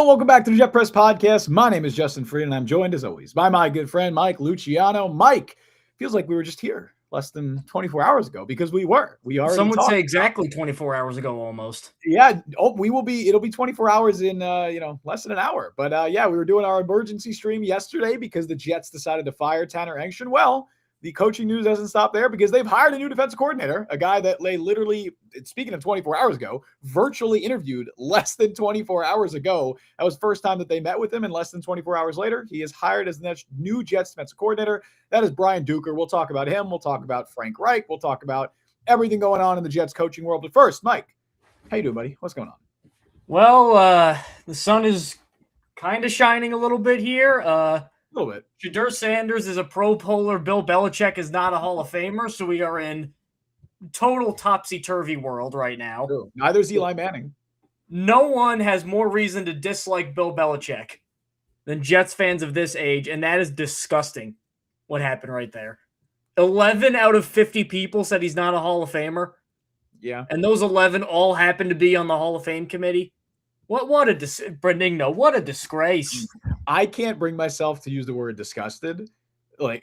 Hello, welcome back to the Jet Press Podcast. My name is Justin Fried, and I'm joined, as always, by my good friend, Mike Luciano. Mike, feels like we were just here less than 24 hours ago, because we were. We already Some would talked say exactly 24 hours ago almost. Yeah, it'll be 24 hours in, less than an hour. But, we were doing our emergency stream yesterday because the Jets decided to fire Tanner Engstrand. Well, the coaching news doesn't stop there because they've hired a new defensive coordinator, a guy that they literally, speaking of 24 hours ago, virtually interviewed less than 24 hours ago. That was the first time that they met with him, and less than 24 hours later, he is hired as the new Jets defensive coordinator. That is Brian Duker. We'll talk about him. We'll talk about Frank Reich. We'll talk about everything going on in the Jets coaching world. But first, Mike, how you doing, buddy? What's going on? Well, the sun is kind of shining a little bit here. A little bit. Shadur Sanders is a pro bowler. Bill Belichick is not a Hall of Famer, so we are in total topsy-turvy world right now. True. Neither is Eli Manning. No one has more reason to dislike Bill Belichick than Jets fans of this age, and that is disgusting what happened right there. 11 out of 50 people said he's not a Hall of Famer. Yeah. And those 11 all happen to be on the Hall of Fame committee. What a disgrace. I can't bring myself to use the word disgusted,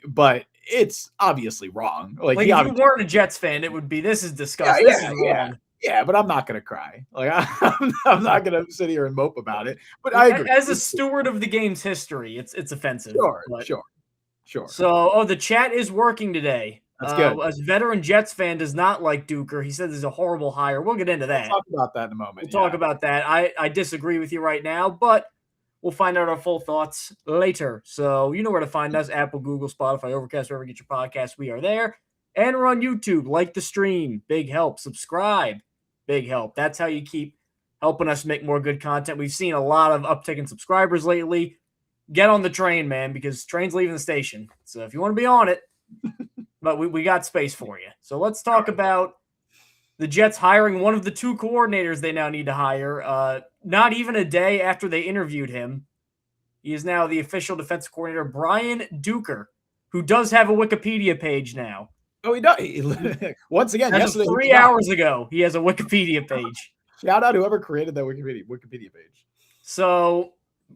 but it's obviously wrong. If you weren't a Jets fan, it would be, this is disgusting. This is wrong. Yeah, but I'm not going to cry. I'm not going to sit here and mope about it. But I agree. As a steward of the game's history, it's offensive. Sure. So, the chat is working today. That's good. As a veteran Jets fan does not like Duker. He says he's a horrible hire. We'll get into that. We'll talk about that in a moment. We'll talk about that. I disagree with you right now, but we'll find out our full thoughts later. So you know where to find us: Apple, Google, Spotify, Overcast, wherever you get your podcasts. We are there. And we're on YouTube. Like the stream. Big help. Subscribe. Big help. That's how you keep helping us make more good content. We've seen a lot of uptick in subscribers lately. Get on the train, man, because train's leaving the station. So if you want to be on it, but we got space for you. So let's talk about the Jets hiring one of the two coordinators they now need to hire. Not even a day after they interviewed him, he is now the official defensive coordinator, Brian Duker, who does have a Wikipedia page now. Oh, he does. Once again, yesterday, 3 hours ago, he has a Wikipedia page. Shout out whoever created that Wikipedia page. So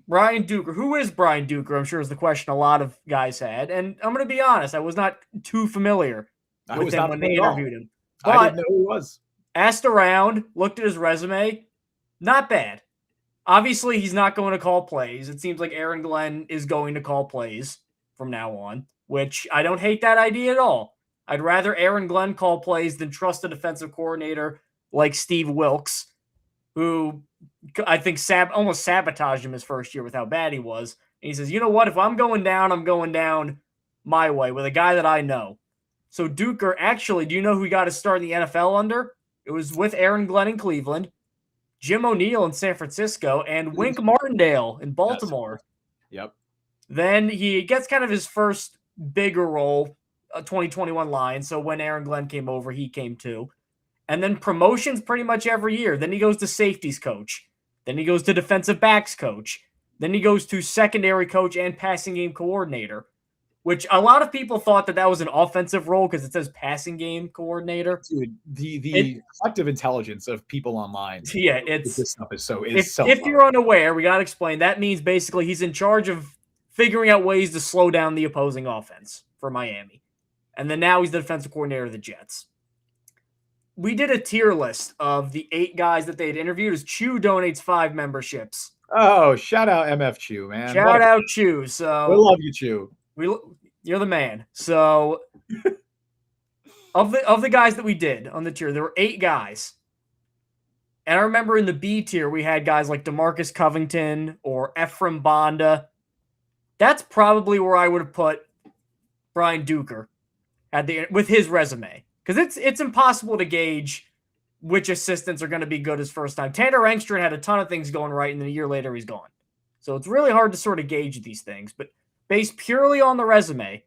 Brian Duker. Who is Brian Duker? I'm sure is the question a lot of guys had. And I'm going to be honest, I was not too familiar with him when they interviewed him. But I didn't know who he was. Asked around, looked at his resume. Not bad. Obviously, he's not going to call plays. It seems like Aaron Glenn is going to call plays from now on, which I don't hate that idea at all. I'd rather Aaron Glenn call plays than trust a defensive coordinator like Steve Wilkes, who I think almost sabotaged him his first year with how bad he was. And he says, you know what? If I'm going down my way with a guy that I know. So Duker, actually, do you know who he got his start in the NFL under? It was with Aaron Glenn in Cleveland, Jim O'Neill in San Francisco, and Wink Martindale in Baltimore. Yep. Then he gets kind of his first bigger role, 2021 Lions. So when Aaron Glenn came over, he came too. And then promotions pretty much every year. Then he goes to safeties coach. Then he goes to defensive backs coach. Then he goes to secondary coach and passing game coordinator, which a lot of people thought that was an offensive role because it says passing game coordinator. Dude, the collective intelligence of people online. Yeah, this stuff is so. If you're unaware, we got to explain. That means basically he's in charge of figuring out ways to slow down the opposing offense for Miami. And then now he's the defensive coordinator of the Jets. We did a tier list of the 8 guys that they had interviewed as Chew donates 5 memberships. Oh, shout out MF Chew, man. Shout out Chew. So we love you, Chew. You're the man. So of the guys that we did on the tier, there were 8 guys. And I remember in the B tier, we had guys like DeMarcus Covington or Ephraim Banda. That's probably where I would have put Brian Duker with his resume. Because it's impossible to gauge which assistants are going to be good his first time. Tanner Engstrand had a ton of things going right, and then a year later he's gone. So it's really hard to sort of gauge these things. But based purely on the resume,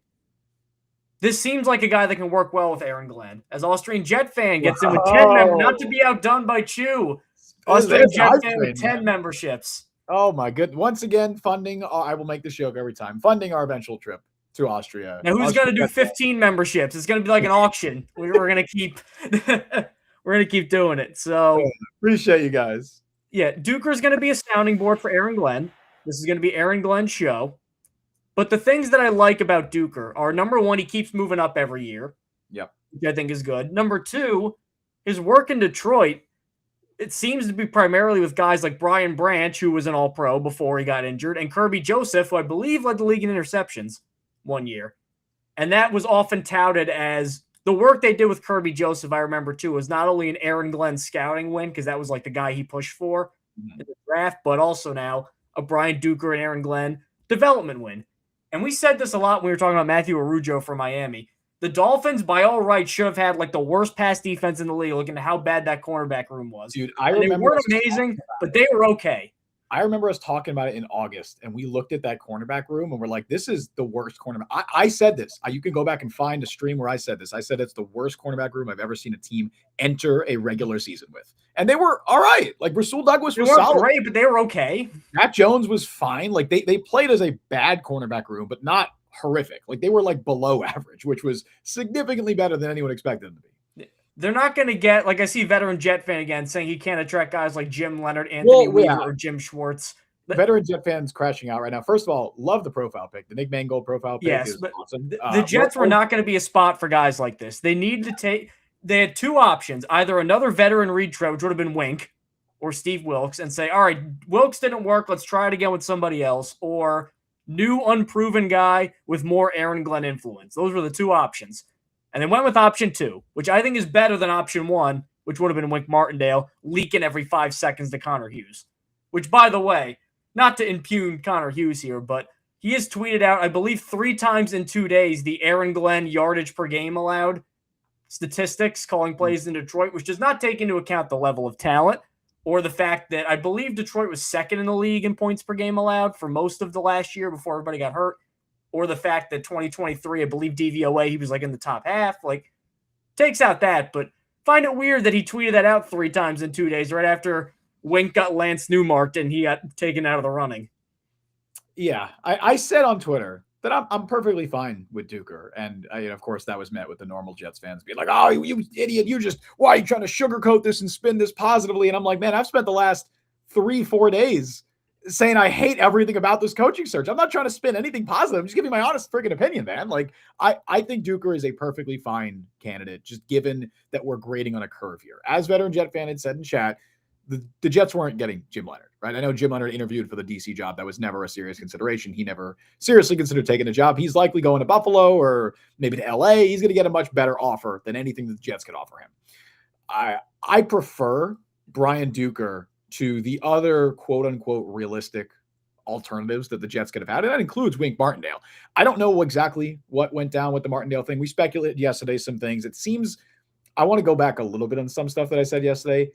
this seems like a guy that can work well with Aaron Glenn. As Austrian Jet fan gets in with 10 members, not to be outdone by Chew. Austrian Jet fan with 10 memberships. Oh my goodness. Once again, funding, I will make this joke every time, funding our eventual trip to Austria. Now who's going to do 15 memberships? It's going to be like an auction. We're going to keep we're going to keep doing it. So appreciate you guys. Yeah, Duker's going to be a sounding board for Aaron Glenn. This is going to be Aaron Glenn's show. But the things that I like about Duker are, number one, he keeps moving up every year. Yep. Which I think is good. Number two, his work in Detroit, it seems to be primarily with guys like Brian Branch, who was an All-Pro before he got injured, and Kirby Joseph, who I believe led the league in interceptions one year. And that was often touted as the work they did with Kirby Joseph, I remember too, was not only an Aaron Glenn scouting win, because that was like the guy he pushed for in the draft, but also now a Brian Duker and Aaron Glenn development win. And we said this a lot when we were talking about Matthew Arujo for Miami. The Dolphins, by all rights, should have had like the worst pass defense in the league, looking at how bad that cornerback room was. Dude, they weren't amazing, but they were okay. I remember us talking about it in August, and we looked at that cornerback room, and we're like, this is the worst cornerback. I said this. You can go back and find a stream where I said this. I said it's the worst cornerback room I've ever seen a team enter a regular season with. And they were all right. Like, Rasul Douglas was solid. Great, but they were okay. Matt Jones was fine. Like, they played as a bad cornerback room, but not horrific. Like, they were like below average, which was significantly better than anyone expected them to be. They're not going to get, like, I see veteran Jet fan again saying he can't attract guys like Jim Leonard, Anthony Weaver, or Jim Schwartz. Veteran Jet fans crashing out right now. First of all, love the profile pic. The Nick Mangold profile pic is awesome. The Jets were not going to be a spot for guys like this. They need to take – they had two options, either another veteran retread, which would have been Wink, or Steve Wilkes, and say, all right, Wilkes didn't work, let's try it again with somebody else, or new unproven guy with more Aaron Glenn influence. Those were the two options. And they went with option two, which I think is better than option one, which would have been Wink Martindale leaking every 5 seconds to Connor Hughes. Which, by the way, not to impugn Connor Hughes here, but he has tweeted out, I believe 3 times in 2 days, the Aaron Glenn yardage per game allowed statistics, calling plays in Detroit, which does not take into account the level of talent or the fact that I believe Detroit was second in the league in points per game allowed for most of the last year before everybody got hurt. Or the fact that 2023, I believe DVOA, he was like in the top half. Like, takes out that, but find it weird that he tweeted that out 3 times in 2 days right after Wink got Lance Newmarked and he got taken out of the running. Yeah, I said on Twitter that I'm perfectly fine with Duker. And, of course, that was met with the normal Jets fans being like, oh, you idiot. Why are you trying to sugarcoat this and spin this positively? And I'm like, man, I've spent the last 3-4 days saying I hate everything about this coaching search. I'm not trying to spin anything positive. I'm just giving my honest freaking opinion, man. Like, I think Duker is a perfectly fine candidate, just given that we're grading on a curve here. As veteran Jet fan had said in chat, the Jets weren't getting Jim Leonard, right? I know Jim Leonard interviewed for the DC job. That was never a serious consideration. He never seriously considered taking a job. He's likely going to Buffalo or maybe to LA. He's going to get a much better offer than anything that the Jets could offer him. I prefer Brian Duker to the other quote-unquote realistic alternatives that the Jets could have had, and that includes Wink Martindale. I don't know exactly what went down with the Martindale thing. We speculated yesterday some things. It seems – I want to go back a little bit on some stuff that I said yesterday.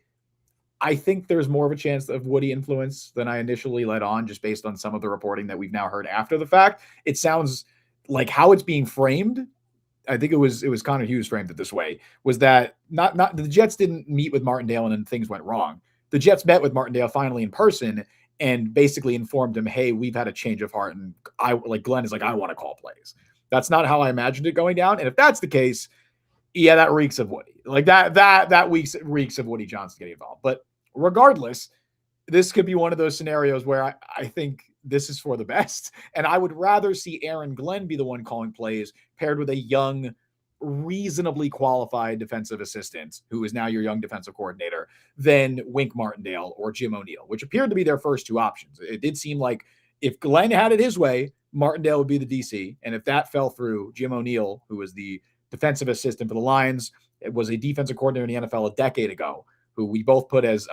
I think there's more of a chance of Woody influence than I initially let on, just based on some of the reporting that we've now heard after the fact. It sounds like how it's being framed – I think it was Connor Hughes framed it this way, was that not the Jets didn't meet with Martindale and then things went wrong. The Jets met with Martindale finally in person and basically informed him, hey, we've had a change of heart. And Glenn is like, I want to call plays. That's not how I imagined it going down. And if that's the case, yeah, that reeks of Woody. Like that reeks of Woody Johnson getting involved. But regardless, this could be one of those scenarios where I think this is for the best. And I would rather see Aaron Glenn be the one calling plays paired with a young, reasonably qualified defensive assistant who is now your young defensive coordinator than Wink Martindale or Jim O'Neill, which appeared to be their first two options. It did seem like if Glenn had it his way, Martindale would be the DC. And if that fell through, Jim O'Neill, who was the defensive assistant for the Lions, it was a defensive coordinator in the NFL a decade ago, who we both put as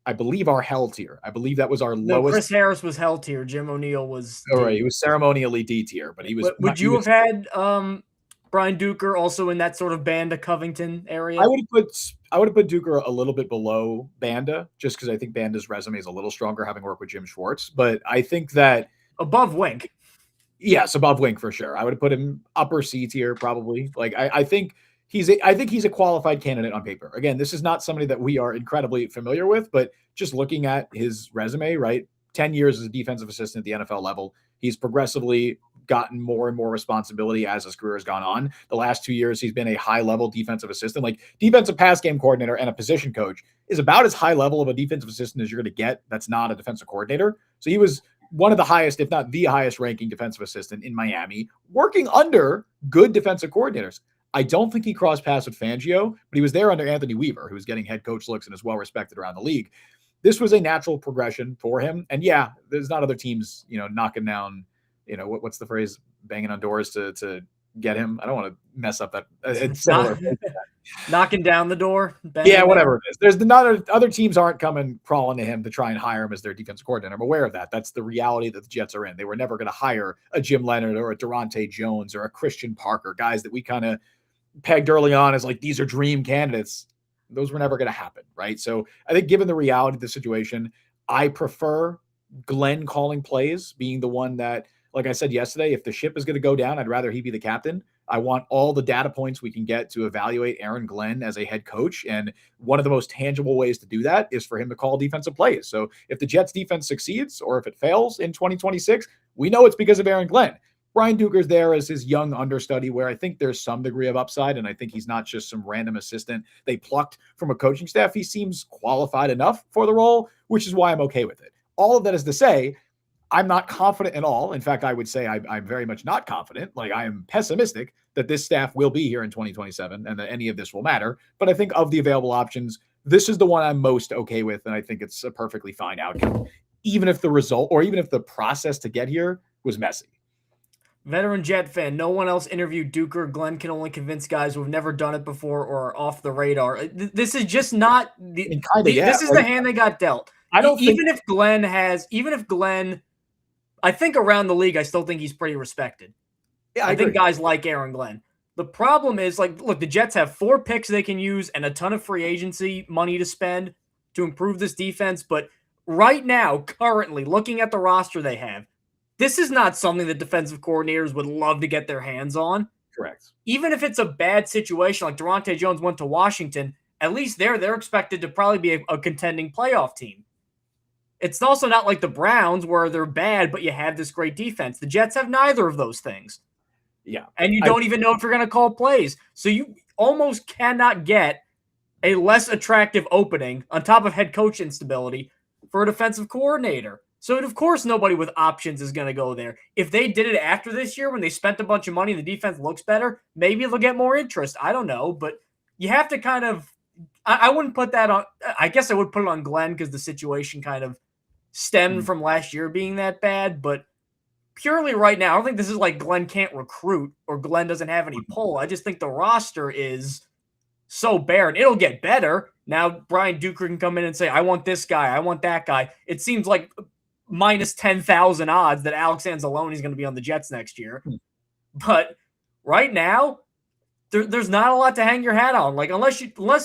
I believe our hell tier. I believe that was our lowest. Chris Harris was hell tier. Jim O'Neill was. All right, he was ceremonially D tier, but he was. Would you have had Brian Duker also in that sort of Banda Covington area? I would have put Duker a little bit below Banda, just because I think Banda's resume is a little stronger, having worked with Jim Schwartz. But I think that above Wink. Yes, above Wink for sure. I would have put him upper C tier probably. Like I think he's a qualified candidate on paper. Again, this is not somebody that we are incredibly familiar with, but just looking at his resume, right? 10 years as a defensive assistant at the NFL level, he's progressively gotten more and more responsibility as his career has gone on. The last 2 years, he's been a high-level defensive assistant. Like, defensive pass game coordinator and a position coach is about as high level of a defensive assistant as you're going to get that's not a defensive coordinator. So he was one of the highest, if not the highest ranking defensive assistant in Miami, working under good defensive coordinators. I don't think he crossed paths with Fangio, but he was there under Anthony Weaver, who was getting head coach looks and is well respected around the league. This was a natural progression for him. And yeah, there's not other teams, knocking down, what's the phrase, banging on doors to get him. I don't want to mess up that. It's similar. Knocking down the door. Yeah, whatever it is. There's not other teams aren't coming crawling to him to try and hire him as their defensive coordinator. I'm aware of that. That's the reality that the Jets are in. They were never going to hire a Jim Leonard or a Durante Jones or a Christian Parker, guys that we kind of pegged early on as like, these are dream candidates. Those were never going to happen, right? So I think given the reality of the situation, I prefer Glenn calling plays, being the one that, like I said yesterday, if the ship is going to go down, I'd rather he be the captain. I want all the data points we can get to evaluate Aaron Glenn as a head coach. And one of the most tangible ways to do that is for him to call defensive plays. So if the Jets defense succeeds or if it fails in 2026, we know it's because of Aaron Glenn. Brian Duker's there as his young understudy where I think there's some degree of upside. And I think he's not just some random assistant they plucked from a coaching staff. He seems qualified enough for the role, which is why I'm okay with it. All of that is to say, I'm not confident at all. In fact, I would say I'm very much not confident. Like, I am pessimistic that this staff will be here in 2027 and that any of this will matter. But I think of the available options, this is the one I'm most okay with. And I think it's a perfectly fine outcome, even if the result or even if the process to get here was messy. Veteran Jet fan, no one else interviewed Duker. Glenn can only convince guys who've never done it before or are off the radar. This is just not this is the hand they got dealt. Even if Glenn, I think around the league, I still think he's pretty respected. Yeah, I think guys like Aaron Glenn. The problem is, look, the Jets have 4 picks they can use and a ton of free agency money to spend to improve this defense. But right now, currently, looking at the roster they have, this is not something that defensive coordinators would love to get their hands on. Correct. Even if it's a bad situation, like Durante Jones went to Washington, at least they're expected to probably be a contending playoff team. It's also not like the Browns where they're bad, but you have this great defense. The Jets have neither of those things. Yeah. And you don't even know if you're going to call plays. So you almost cannot get a less attractive opening on top of head coach instability for a defensive coordinator. So, of course, nobody with options is going to go there. If they did it after this year when they spent a bunch of money and the defense looks better, maybe they'll get more interest. I don't know. But you have to kind of – I wouldn't put that on – I guess I would put it on Glenn because the situation kind of stemmed from last year being that bad. But purely right now, I don't think this is like Glenn can't recruit or Glenn doesn't have any pull. I just think the roster is so barren. It'll get better. Now Brian Duker can come in and say, I want this guy. I want that guy. It seems like – minus 10,000 odds that Alex Anzalone is going to be on the Jets next year. But right now, there's not a lot to hang your hat on. Like, unless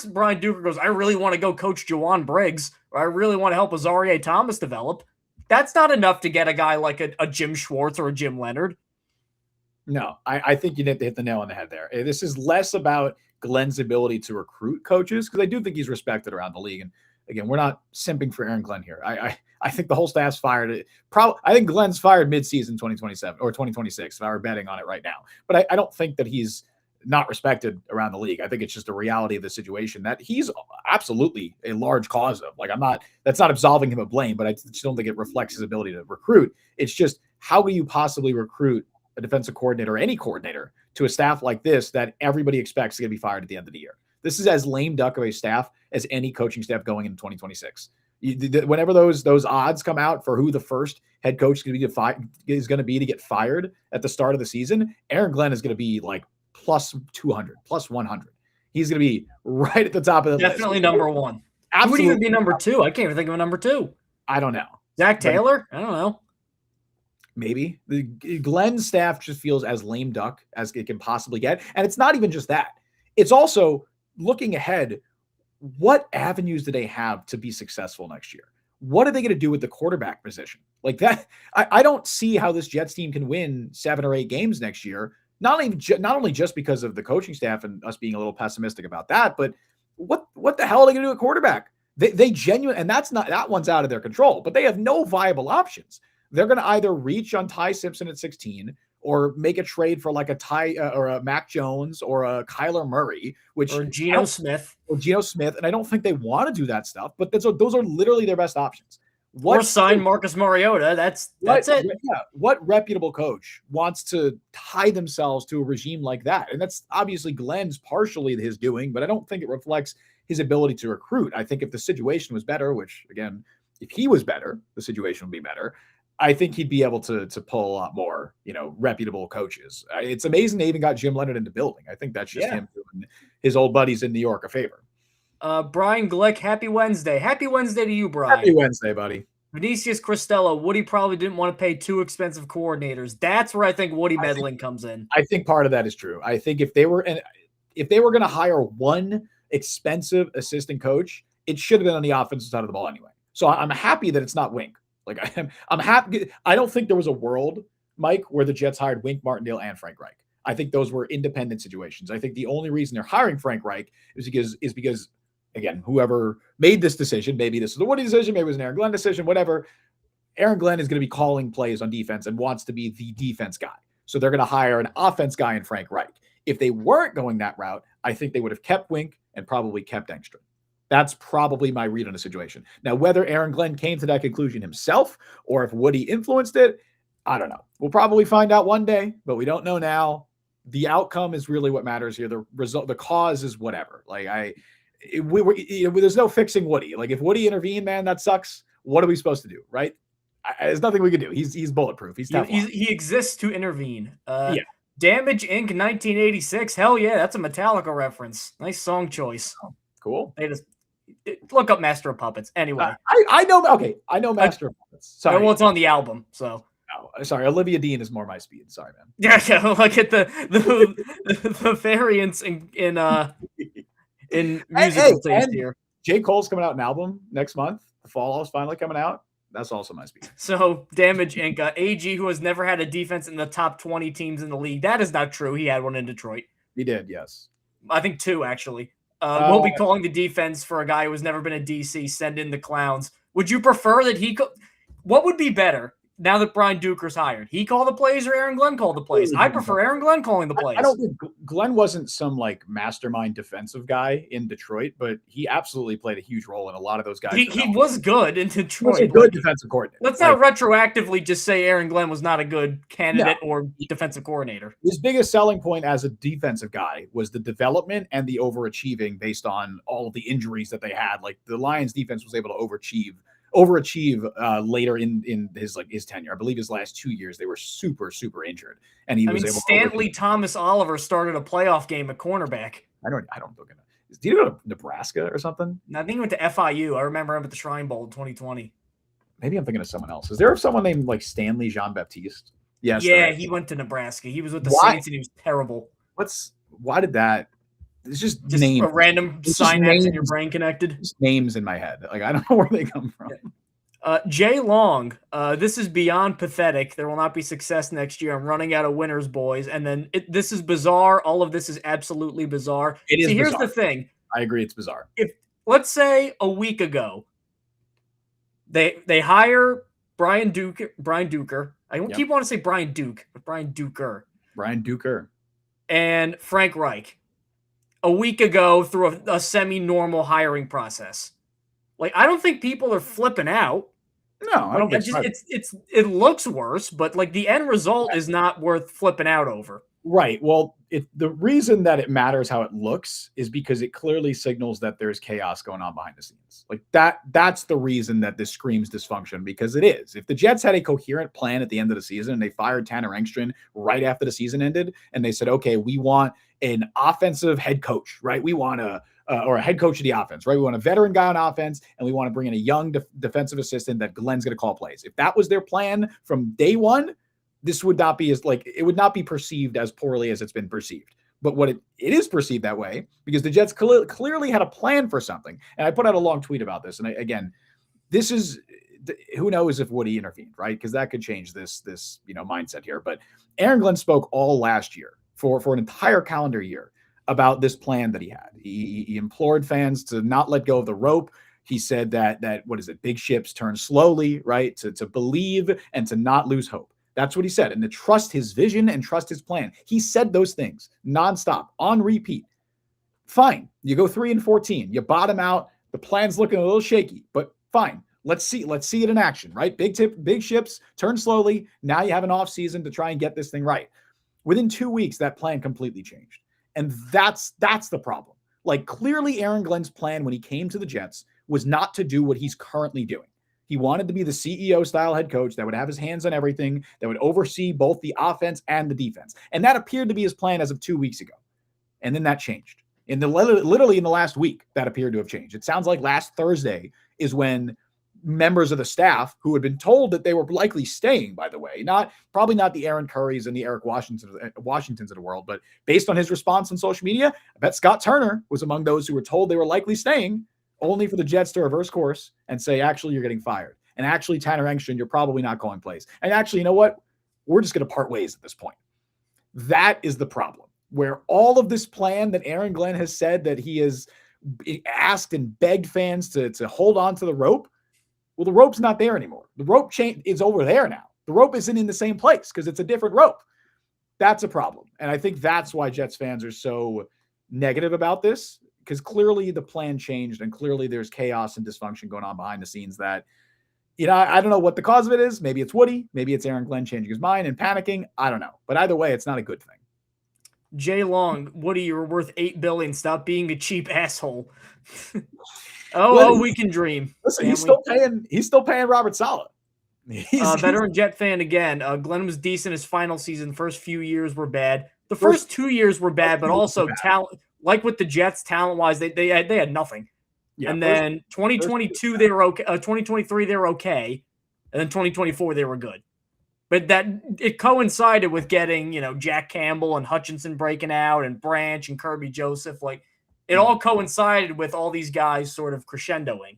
Brian Duker goes, I really want to go coach Jawan Briggs, or I really want to help Azareé Thomas develop, that's not enough to get a guy like a Jim Schwartz or a Jim Leonard. No, I think you hit the nail on the head there. This is less about Glenn's ability to recruit coaches, because I do think he's respected around the league. And again, we're not simping for Aaron Glenn here. I think the whole staff's fired. I think Glenn's fired mid-season 2027 or 2026 if I were betting on it right now. But I don't think that he's not respected around the league. I think it's just a reality of the situation that he's absolutely a large cause of. Like, that's not absolving him of blame, but I just don't think it reflects his ability to recruit. It's just, how can you possibly recruit a defensive coordinator or any coordinator to a staff like this that everybody expects is going to be fired at the end of the year? This is as lame duck of a staff as any coaching staff going into 2026. Whenever those odds come out for who the first head coach is going to be to get fired at the start of the season, Aaron Glenn is going to be like plus 200, plus 100. He's going to be right at the top of the list. Definitely number one. Absolutely. Who would even be number 2? I can't even think of a number 2. I don't know. Zach Taylor? I don't know. Maybe. The Glenn staff just feels as lame duck as it can possibly get. And it's not even just that. It's also looking ahead. What avenues do they have to be successful next year? What are they going to do with the quarterback position? Like that, I don't see how this Jets team can win 7 or 8 games next year. Not only just because of the coaching staff and us being a little pessimistic about that, but what the hell are they going to do at quarterback? They genuinely, and that one's out of their control, but they have no viable options. They're going to either reach on Ty Simpson at 16 or make a trade for like a Ty or a Mac Jones or a Kyler Murray, or Geno Smith. And I don't think they want to do that stuff, but those are literally their best options. Or sign Marcus Mariota. That's it. Yeah. What reputable coach wants to tie themselves to a regime like that? And that's obviously Glenn's partially his doing, but I don't think it reflects his ability to recruit. I think if the situation was better, which again, if he was better, the situation would be better. I think he'd be able to pull a lot more, reputable coaches. It's amazing they even got Jim Leonard into building. I think that's just him doing his old buddies in New York a favor. Brian Glick, happy Wednesday. Happy Wednesday to you, Brian. Happy Wednesday, buddy. Vinicius Cristello, Woody probably didn't want to pay too expensive coordinators. That's where I think Woody meddling comes in. I think part of that is true. I think if they were going to hire one expensive assistant coach, it should have been on the offensive side of the ball anyway. So I'm happy that it's not Wink. Like I'm happy. I don't think there was a world, Mike, where the Jets hired Wink Martindale and Frank Reich. I think those were independent situations. I think the only reason they're hiring Frank Reich is because again, whoever made this decision, maybe this was a Woody decision, maybe it was an Aaron Glenn decision, whatever. Aaron Glenn is going to be calling plays on defense and wants to be the defense guy. So they're going to hire an offense guy in Frank Reich. If they weren't going that route, I think they would have kept Wink and probably kept Engstrom. That's probably my read on the situation. Now, whether Aaron Glenn came to that conclusion himself or if Woody influenced it, I don't know. We'll probably find out one day, but we don't know now. The outcome is really what matters here. The result, the cause is whatever. Like there's no fixing Woody. Like if Woody intervened, man, that sucks. What are we supposed to do, right? There's nothing we can do. He's bulletproof. He exists to intervene. Damage Inc. 1986. Hell yeah, that's a Metallica reference. Nice song choice. Oh, cool. They just look up Master of Puppets. Anyway, I know. Okay, I know Master of Puppets. Sorry, well, it's on the album. So sorry, Olivia Dean is more my speed. Sorry, man. Yeah. Look at the variants in musical taste here. J. Cole's coming out an album next month. The Fall is finally coming out. That's also my speed. So, Damage Inc. AG, who has never had a defense in the top 20 teams in the league. That is not true. He had one in Detroit. He did, yes. I think two, actually. We'll be calling the defense for a guy who has never been a DC. Send in the clowns. Would you prefer that what would be better now that Brian Duker's hired? He call the plays or Aaron Glenn call the plays? I prefer Aaron Glenn calling the plays. I don't think Glenn wasn't some like mastermind defensive guy in Detroit, but he absolutely played a huge role in a lot of those guys. He was good in Detroit. He was a good defensive coordinator. Let's not retroactively just say Aaron Glenn was not a good candidate or defensive coordinator. His biggest selling point as a defensive guy was the development and the overachieving based on all of the injuries that they had. Like the Lions defense was able to overachieve later in his tenure. I believe his last 2 years they were super injured, and he was able. Stanley Thomas Oliver started a playoff game at cornerback. I don't look at it. Did he go to Nebraska or something? I think he went to FIU. I remember him at the Shrine Bowl in 2020. Maybe I'm thinking of someone else. Is there someone named like Stanley Jean Baptiste? Yes. Yeah, he went to Nebraska. He was with the Saints and he was terrible. Why did that? It's just names. A random synapse in your brain connected. Just names in my head. Like I don't know where they come from. Jay Long, this is beyond pathetic. There will not be success next year. I'm running out of winners, boys. And then this is bizarre. All of this is absolutely bizarre. It is. Here's the thing. I agree. It's bizarre. If let's say a week ago, they hire Brian Duker. I don't keep wanting to say Brian Duke, but Brian Duker. Brian Duker. And Frank Reich. A week ago through a semi-normal hiring process. Like, I don't think people are flipping out. No, I don't think it looks worse, but like the end result is not worth flipping out over. Right. Well, the reason that it matters how it looks is because it clearly signals that there's chaos going on behind the scenes. Like that's the reason that this screams dysfunction, because it is. If the Jets had a coherent plan at the end of the season and they fired Tanner Engstrom right after the season ended and they said, okay, we want an offensive head coach, right? We want a head coach of the offense, right? We want a veteran guy on offense, and we want to bring in a young defensive assistant that Glenn's going to call plays. If that was their plan from day one, this would not be it would not be perceived as poorly as it's been perceived. But what it is perceived that way because the Jets clearly had a plan for something. And I put out a long tweet about this. And again, this is who knows if Woody intervened, right? Because that could change this mindset here. But Aaron Glenn spoke all last year for an entire calendar year about this plan that he had. He implored fans to not let go of the rope. He said that what is it? Big ships turn slowly, right? To believe and to not lose hope. That's what he said. And to trust his vision and trust his plan. He said those things nonstop, on repeat. Fine. You go 3-14. You bottom out. The plan's looking a little shaky, but fine. Let's see it in action, right? Big ships, turn slowly. Now you have an off season to try and get this thing right. Within 2 weeks, that plan completely changed. And that's the problem. Like, clearly Aaron Glenn's plan when he came to the Jets was not to do what he's currently doing. He wanted to be the CEO style head coach that would have his hands on everything, that would oversee both the offense and the defense. And that appeared to be his plan as of 2 weeks ago. And then that changed. Literally in the last week, that appeared to have changed. It sounds like last Thursday is when members of the staff who had been told that they were likely staying, by the way, probably not the Aaron Currys and the Eric Washingtons of the world, but based on his response on social media, I bet Scott Turner was among those who were told they were likely staying, only for the Jets to reverse course and say, actually, you're getting fired. And actually, Tanner Engstrand, you're probably not going place. And actually, you know what? We're just going to part ways at this point. That is the problem, where all of this plan that Aaron Glenn has said that he has asked and begged fans to hold on to the rope. Well, the rope's not there anymore. The rope chain is over there now. The rope isn't in the same place because it's a different rope. That's a problem. And I think that's why Jets fans are so negative about this, because clearly the plan changed and clearly there's chaos and dysfunction going on behind the scenes that, I don't know what the cause of it is. Maybe it's Woody. Maybe it's Aaron Glenn changing his mind and panicking. I don't know. But either way, it's not a good thing. Jay Long, Woody, you're worth $8 billion. Stop being a cheap asshole. We can dream. Listen, he's still paying Robert Saleh. Veteran Jet fan again. Glenn was decent his final season. First few years were bad. The first 2 years were bad, but also talent. Like with the Jets, talent-wise, they had nothing. Yeah, and then 2022 they were okay. 2023 they were okay, and then 2024 they were good. But it coincided with getting Jack Campbell and Hutchinson breaking out and Branch and Kirby Joseph. Like, it all coincided with all these guys sort of crescendoing.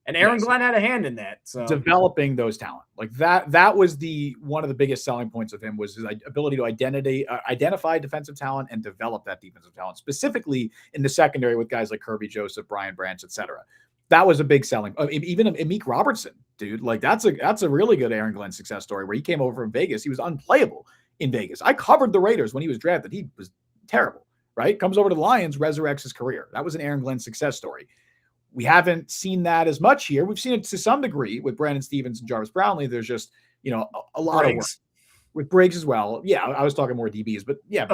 And Aaron Glenn had a hand in that. So developing those talent. Like that was one of the biggest selling points of him was his ability to identify defensive talent and develop that defensive talent, specifically in the secondary with guys like Kirby Joseph, Brian Branch, etc. That was a big selling. Even Amik Robertson, dude, like that's a really good Aaron Glenn success story where he came over from Vegas. He was unplayable in Vegas. I covered the Raiders when he was drafted. He was terrible, right? Comes over to the Lions, resurrects his career. That was an Aaron Glenn success story. We haven't seen that as much here. We've seen it to some degree with Brandon Stevens and Jarvis Brownlee. There's just, a lot of work with Briggs as well. Yeah, I was talking more DBs, but yeah.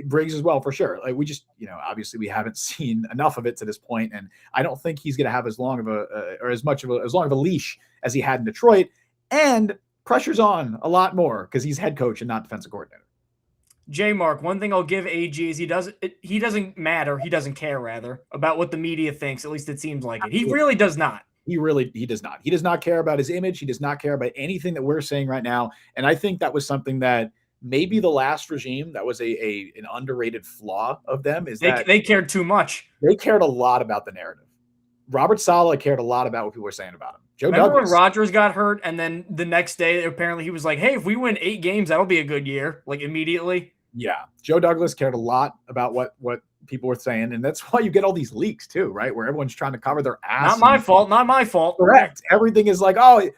Briggs as well, for sure. Like we just, obviously we haven't seen enough of it to this point, and I don't think he's going to have as long of a leash as he had in Detroit. And pressure's on a lot more because he's head coach and not defensive coordinator. J Mark, one thing I'll give AG is he doesn't matter. He doesn't care rather about what the media thinks. At least it seems like it. He really does not. He does not. He does not care about his image. He does not care about anything that we're saying right now. And I think that was something that maybe the last regime, that was an underrated flaw of them, is that they cared too much. They cared a lot about the narrative. Robert Saleh cared a lot about what people were saying about him. Remember when Rodgers got hurt and then the next day apparently he was like, hey, if we win 8 games, that'll be a good year. Like immediately. Yeah. Joe Douglas cared a lot about what people were saying. And that's why you get all these leaks too, right? Where everyone's trying to cover their ass. Not my fault. Correct. Everything is like, I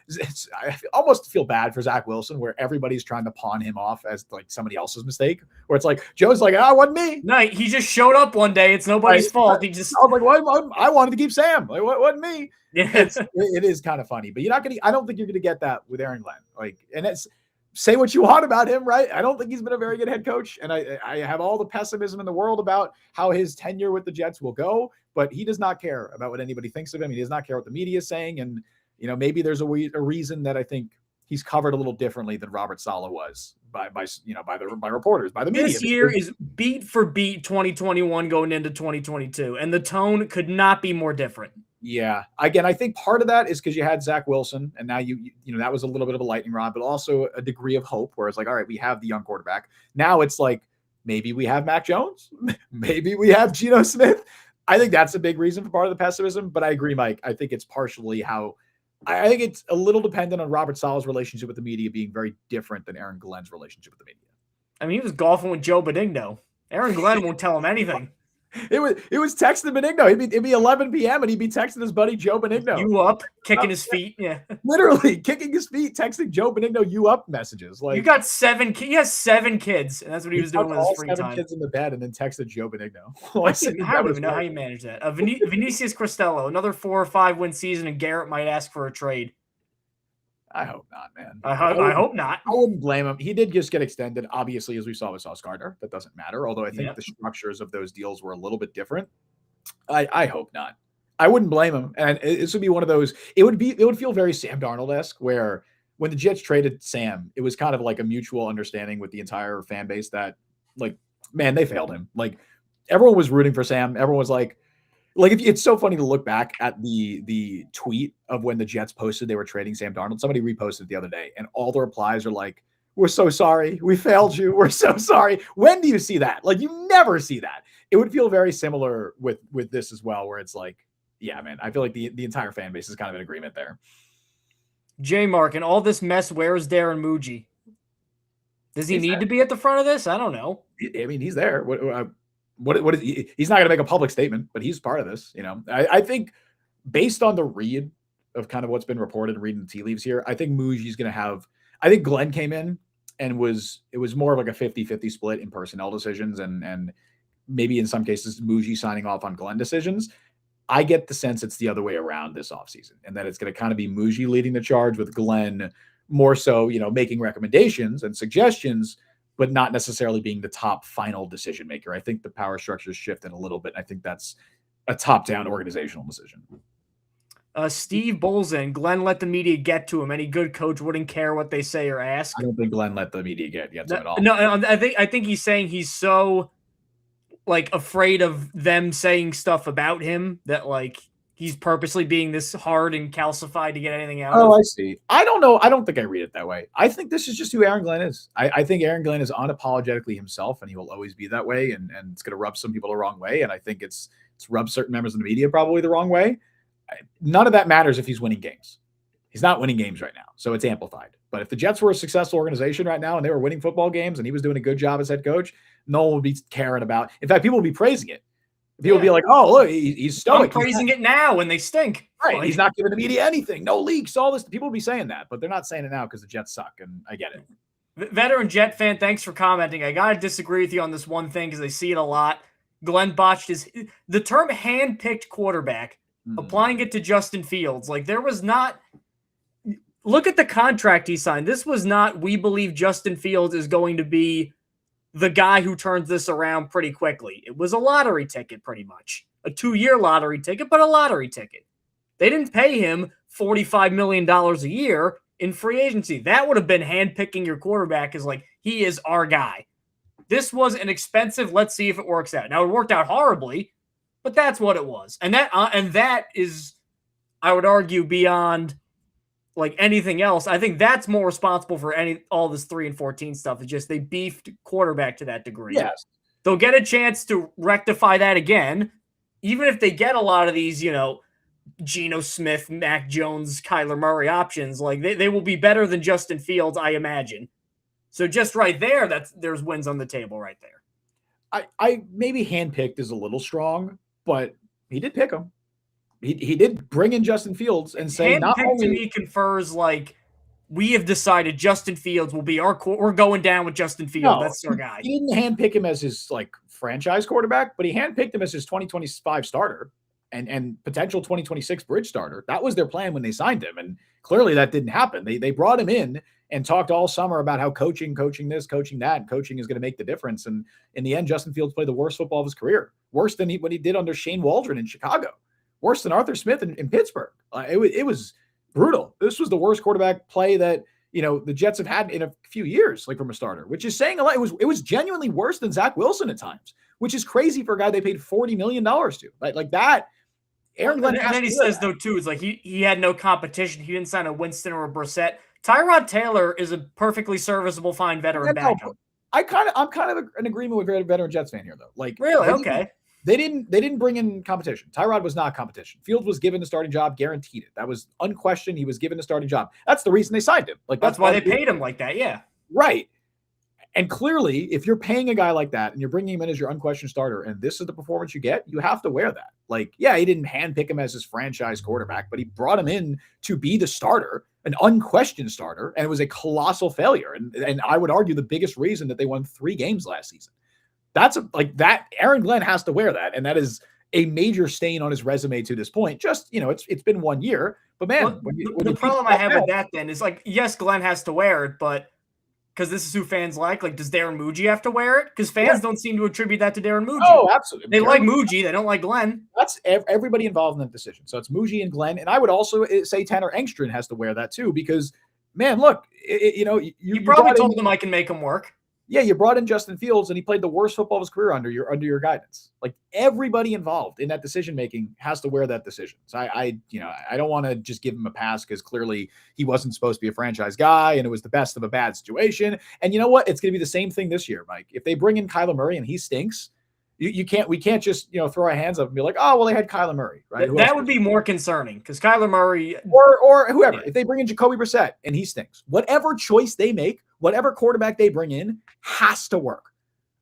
almost feel bad for Zach Wilson where everybody's trying to pawn him off as like somebody else's mistake. Where it's like, Joe's like, it wasn't me. No, he just showed up one day. It's nobody's fault. I was like, I wanted to keep Sam. Like, what wasn't me? Yeah. It is kind of funny, but I don't think you're going to get that with Aaron Glenn. Like, and say what you want about him, right? I don't think he's been a very good head coach, and I have all the pessimism in the world about how his tenure with the Jets will go, but he does not care about what anybody thinks of him. He does not care what the media is saying, and maybe there's a reason that I think he's covered a little differently than Robert Saleh was by reporters, by the media. This year is beat for beat 2021 going into 2022, and the tone could not be more different. Yeah. Again, I think part of that is because you had Zach Wilson, and now you that was a little bit of a lightning rod, but also a degree of hope where it's like, all right, we have the young quarterback. Now it's like, maybe we have Mac Jones. Maybe we have Geno Smith. I think that's a big reason for part of the pessimism, but I agree, Mike. I think it's partially I think it's a little dependent on Robert Saleh's relationship with the media being very different than Aaron Glenn's relationship with the media. I mean, he was golfing with Joe Benigno. Aaron Glenn won't tell him anything. It was texting Benigno. It'd be 11 p.m. and he'd be texting his buddy Joe Benigno. You up, kicking his feet. Yeah. Literally kicking his feet, texting Joe Benigno you up messages. Like, you got 7 kids. He has 7 kids, and that's what he was doing with his free time. 7 kids in the bed and then texted Joe Benigno. I don't even know how you manage that. Vinicius Cristello, another 4 or 5 win season, and Garrett might ask for a trade. I hope not, man. I hope not. I wouldn't blame him. He did just get extended, obviously, as we saw with Sauce Gardner. That doesn't matter. Although I think the structures of those deals were a little bit different. I hope not. I wouldn't blame him. And this would be one of those. It would feel very Sam Darnold-esque, where when the Jets traded Sam, it was kind of like a mutual understanding with the entire fan base that, like, man, they failed him. Like, everyone was rooting for Sam. Everyone was like, it's so funny to look back at the tweet of when the Jets posted they were trading Sam Darnold. Somebody reposted it the other day, and all the replies are like, "We're so sorry. We failed you. We're so sorry." When do you see that? Like, you never see that. It would feel very similar with this as well, where it's like, yeah, man, I feel like the entire fan base is kind of in agreement there. J Mark, and all this mess, where's Darren Muji? Does he need to be at the front of this? I don't know. I mean, he's there. What is he's not going to make a public statement, but he's part of this. You know, I think based on the read of kind of what's been reported, reading the tea leaves here, I think Muji's going to have. I think Glenn came in and it was more of like a 50-50 split in personnel decisions, and maybe in some cases Muji signing off on Glenn decisions. I get the sense it's the other way around this offseason, and that it's going to kind of be Muji leading the charge with Glenn more so, making recommendations and suggestions, but not necessarily being the top final decision maker. I think the power structure is shifted a little bit. I think that's a top-down organizational decision. Steve Bolzen, Glenn let the media get to him. Any good coach wouldn't care what they say or ask. I don't think Glenn let the media get to him at all. No, I think he's saying he's so afraid of them saying stuff about him that he's purposely being this hard and calcified to get anything out of. Oh, I see. I don't know. I don't think I read it that way. I think this is just who Aaron Glenn is. I think Aaron Glenn is unapologetically himself, and he will always be that way. And it's going to rub some people the wrong way. And I think it's rubbed certain members of the media probably the wrong way. None of that matters if he's winning games. He's not winning games right now, so it's amplified. But if the Jets were a successful organization right now and they were winning football games and he was doing a good job as head coach, no one would be caring about. In fact, people would be praising it. People would be like, "Oh, look, he's stoic. I'm praising it now when they stink." Right? He's not giving the media anything. No leaks. All this. People would be saying that, but they're not saying it now because the Jets suck, and I get it. Veteran Jet fan, thanks for commenting. I gotta disagree with you on this one thing because I see it a lot. Glenn botched the term "hand-picked quarterback." Applying it to Justin Fields, there was not. Look at the contract he signed. This was not. We believe Justin Fields is going to be the guy who turns this around pretty quickly. It was a lottery ticket, pretty much a 2-year lottery ticket, but a lottery ticket. They didn't pay him $45 million a year in free agency. That would have been handpicking your quarterback as he is our guy. This was an expensive. Let's see if it works out. Now it worked out horribly. But that's what it was. And that is, I would argue, beyond anything else. I think that's more responsible for all this 3-14 stuff. It's just they beefed quarterback to that degree. Yes. They'll get a chance to rectify that again, even if they get a lot of these, Geno Smith, Mac Jones, Kyler Murray options. They will be better than Justin Fields, I imagine. So just right there, there's wins on the table right there. I maybe handpicked is a little strong, but he did pick him. He did bring in Justin Fields and say not only to me confers we have decided Justin Fields will be we're going down with Justin Fields. No, that's our guy. He didn't handpick him as his franchise quarterback, but he handpicked him as his 2025 starter and potential 2026 bridge starter. That was their plan when they signed him, and clearly that didn't happen. They brought him in and talked all summer about how coaching this, coaching that, and coaching is going to make the difference. And in the end, Justin Fields played the worst football of his career, worse than what he did under Shane Waldron in Chicago, worse than Arthur Smith in Pittsburgh. It was brutal. This was the worst quarterback play that the Jets have had in a few years, from a starter, which is saying a lot. It was genuinely worse than Zach Wilson at times, which is crazy for a guy they paid $40 million to. Like that. Aaron Glenn. And then he says though too, it's he had no competition. He didn't sign a Winston or a Brissett. Tyrod Taylor is a perfectly serviceable, fine veteran backup. I'm kind of in agreement with a veteran Jets fan here, though. Really? Okay. They didn't bring in competition. Tyrod was not competition. Fields was given the starting job, guaranteed it. That was unquestioned. He was given the starting job. That's the reason they signed him. That's why they paid him like that. Yeah. Right. And clearly, if you're paying a guy like that and you're bringing him in as your unquestioned starter, and this is the performance you get, you have to wear that. Like, yeah, he didn't handpick him as his franchise quarterback, but he brought him in to be the starter, an unquestioned starter, and it was a colossal failure. And I would argue the biggest reason that they won 3 games last season. That's like that. Aaron Glenn has to wear that, and that is a major stain on his resume to this point. Just, it's been 1 year, but man, the problem I have with that then is like, yes, Glenn has to wear it, but because this is who fans like, does Darren Muji have to wear it? Because fans don't seem to attribute that to Darren Muji. Oh, absolutely. They like Muji. They don't like Glenn. That's everybody involved in that decision. So it's Muji and Glenn. And I would also say Tanner Engstrand has to wear that too, because, man, look, you probably told them I can make him work. Yeah, you brought in Justin Fields, and he played the worst football of his career under your guidance. Like, everybody involved in that decision making has to wear that decision. So I don't want to just give him a pass because clearly he wasn't supposed to be a franchise guy, and it was the best of a bad situation. And you know what? It's going to be the same thing this year, Mike. If they bring in Kyler Murray and he stinks, we can't just throw our hands up and be like, oh well, they had Kyler Murray, right? That would be more concerning because Kyler Murray or whoever. Yeah. If they bring in Jacoby Brissett and he stinks, whatever choice they make, whatever quarterback they bring in has to work.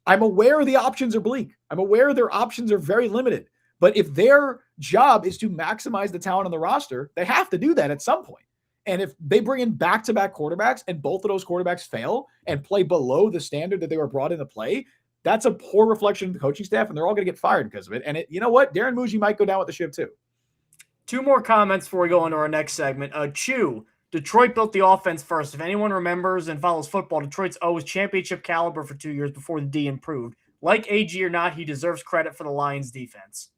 I'm aware the options are bleak. I'm aware their options are very limited. But if their job is to maximize the talent on the roster, they have to do that at some point. And if they bring in back-to-back quarterbacks and both of those quarterbacks fail and play below the standard that they were brought in to play, that's a poor reflection of the coaching staff, and they're all going to get fired because of it. And you know what? Darren Muji might go down with the ship too. 2 more comments before we go into our next segment. Chew. Detroit built the offense first. If anyone remembers and follows football, Detroit's O was championship caliber for 2 years before the D improved. Like AG or not, he deserves credit for the Lions' defense.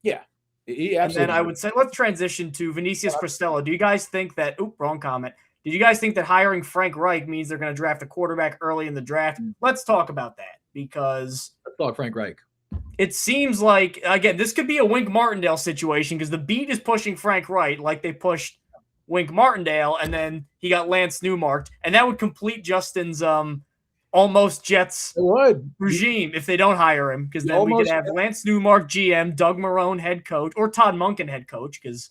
Yeah. And then I would say let's transition to Vinicius Cristello. Do you guys think that – wrong comment. Did you guys think that hiring Frank Reich means they're going to draft a quarterback early in the draft? Let's talk about that because – let's talk Frank Reich. It seems like, again, this could be a Wink Martindale situation because the beat is pushing Frank Reich like they pushed Wink Martindale, and then he got Lance Newmark, and that would complete Justin's almost Jets regime if they don't hire him, because then we could have Lance Newmark GM, Doug Marrone head coach, or Todd Monken head coach, because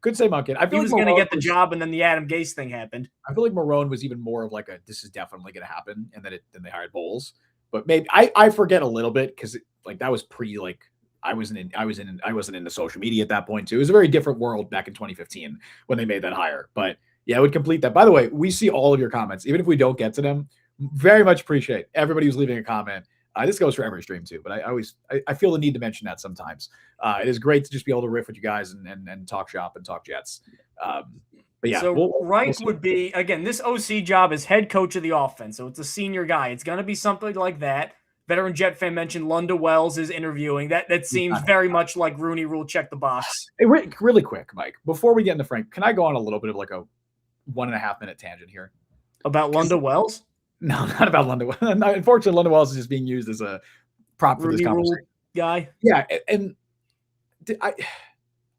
could say Monken. I feel he was going to get the job, and then the Adam Gase thing happened. I feel like Marrone was even more of like a this is definitely going to happen, and then they hired Bowles. But maybe I forget a little bit because that was pre I wasn't into social media at that point too. It was a very different world back in 2015 when they made that hire. But yeah, it would complete that. By the way, we see all of your comments, even if we don't get to them. Very much appreciate everybody who's leaving a comment. This goes for every stream too, but I feel the need to mention that sometimes. It is great to just be able to riff with you guys and talk shop and talk Jets. But yeah, so Reich would be, again, this OC job is head coach of the offense, so it's a senior guy. It's going to be something like that. Veteran Jet fan mentioned Lunda Wells is interviewing. That seems very much like Rooney Rule check the box. Hey, really quick, Mike, before we get into Frank, can I go on a little bit of like a 1.5 minute tangent here? About Lunda Wells? No, not about Lunda Wells. Unfortunately, Lunda Wells is just being used as a prop for this conversation. Rule guy? Yeah, and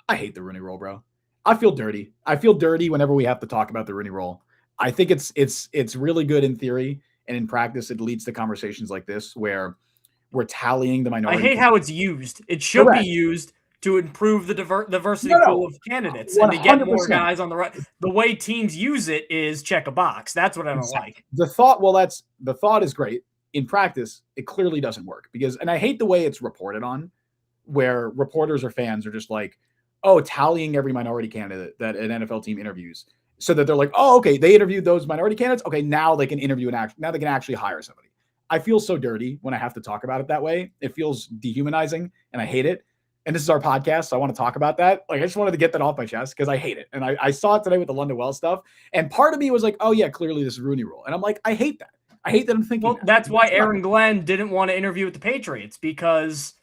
I hate the Rooney Rule, bro. I feel dirty. I feel dirty whenever we have to talk about the Rooney Rule. I think it's really good in theory, and in practice, it leads to conversations like this where we're tallying the minority. I hate how it's used. It should be used to improve the diversity pool of candidates 100%. And to get more guys on the right. The way teams use it is check a box. That's what I don't like. The thought is great. In practice, it clearly doesn't work and I hate the way it's reported on, where reporters or fans are just like, oh, tallying every minority candidate that an NFL team interviews, so that they're like, oh, okay, they interviewed those minority candidates. Okay, now they can interview now they can actually hire somebody. I feel so dirty when I have to talk about it that way. It feels dehumanizing, and I hate it. And this is our podcast, so I want to talk about that. Like, I just wanted to get that off my chest because I hate it. And I saw it today with the Lunda Wells stuff. And part of me was like, oh yeah, clearly this is Rooney Rule. And I'm like, I hate that. I hate that I'm thinking. Well, that's why Aaron Glenn didn't want to interview with the Patriots, because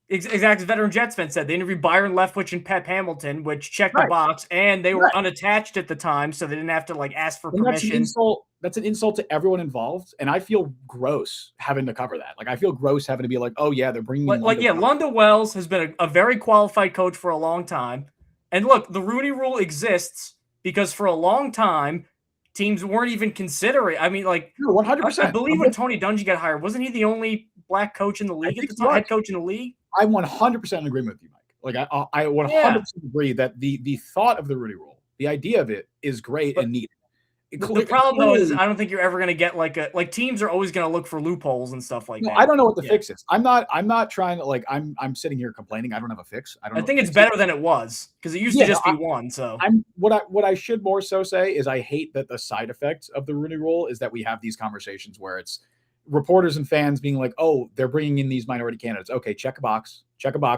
exactly as Veteran Jets fan said, they interviewed Byron Leftwich and Pep Hamilton, which checked the box, and they were unattached at the time, so they didn't have to ask for permission. That's an insult to everyone involved, and I feel gross having to cover that. I feel gross having to be like, oh yeah, they're bringing Lunda Wells has been a very qualified coach for a long time, and look, the Rooney Rule exists because for a long time teams weren't even considering. I mean, 100%. I believe when Tony Dungy got hired, wasn't he the only black coach in the league at the time, head coach in the league? I'm 100% in agreement with you, Mike. I 100% agree that the thought of the Rooney Rule, the idea of it is great and needed. The problem though is I don't think you're ever going to get like teams are always going to look for loopholes and stuff like that. I don't know what the fix is. I'm not trying to I'm sitting here complaining. I don't have a fix. I think it's better than it was because it used to just be one. So what I should more so say is I hate that the side effect of the Rooney Rule is that we have these conversations where it's reporters and fans being like, oh, they're bringing in these minority candidates. Okay, check a box.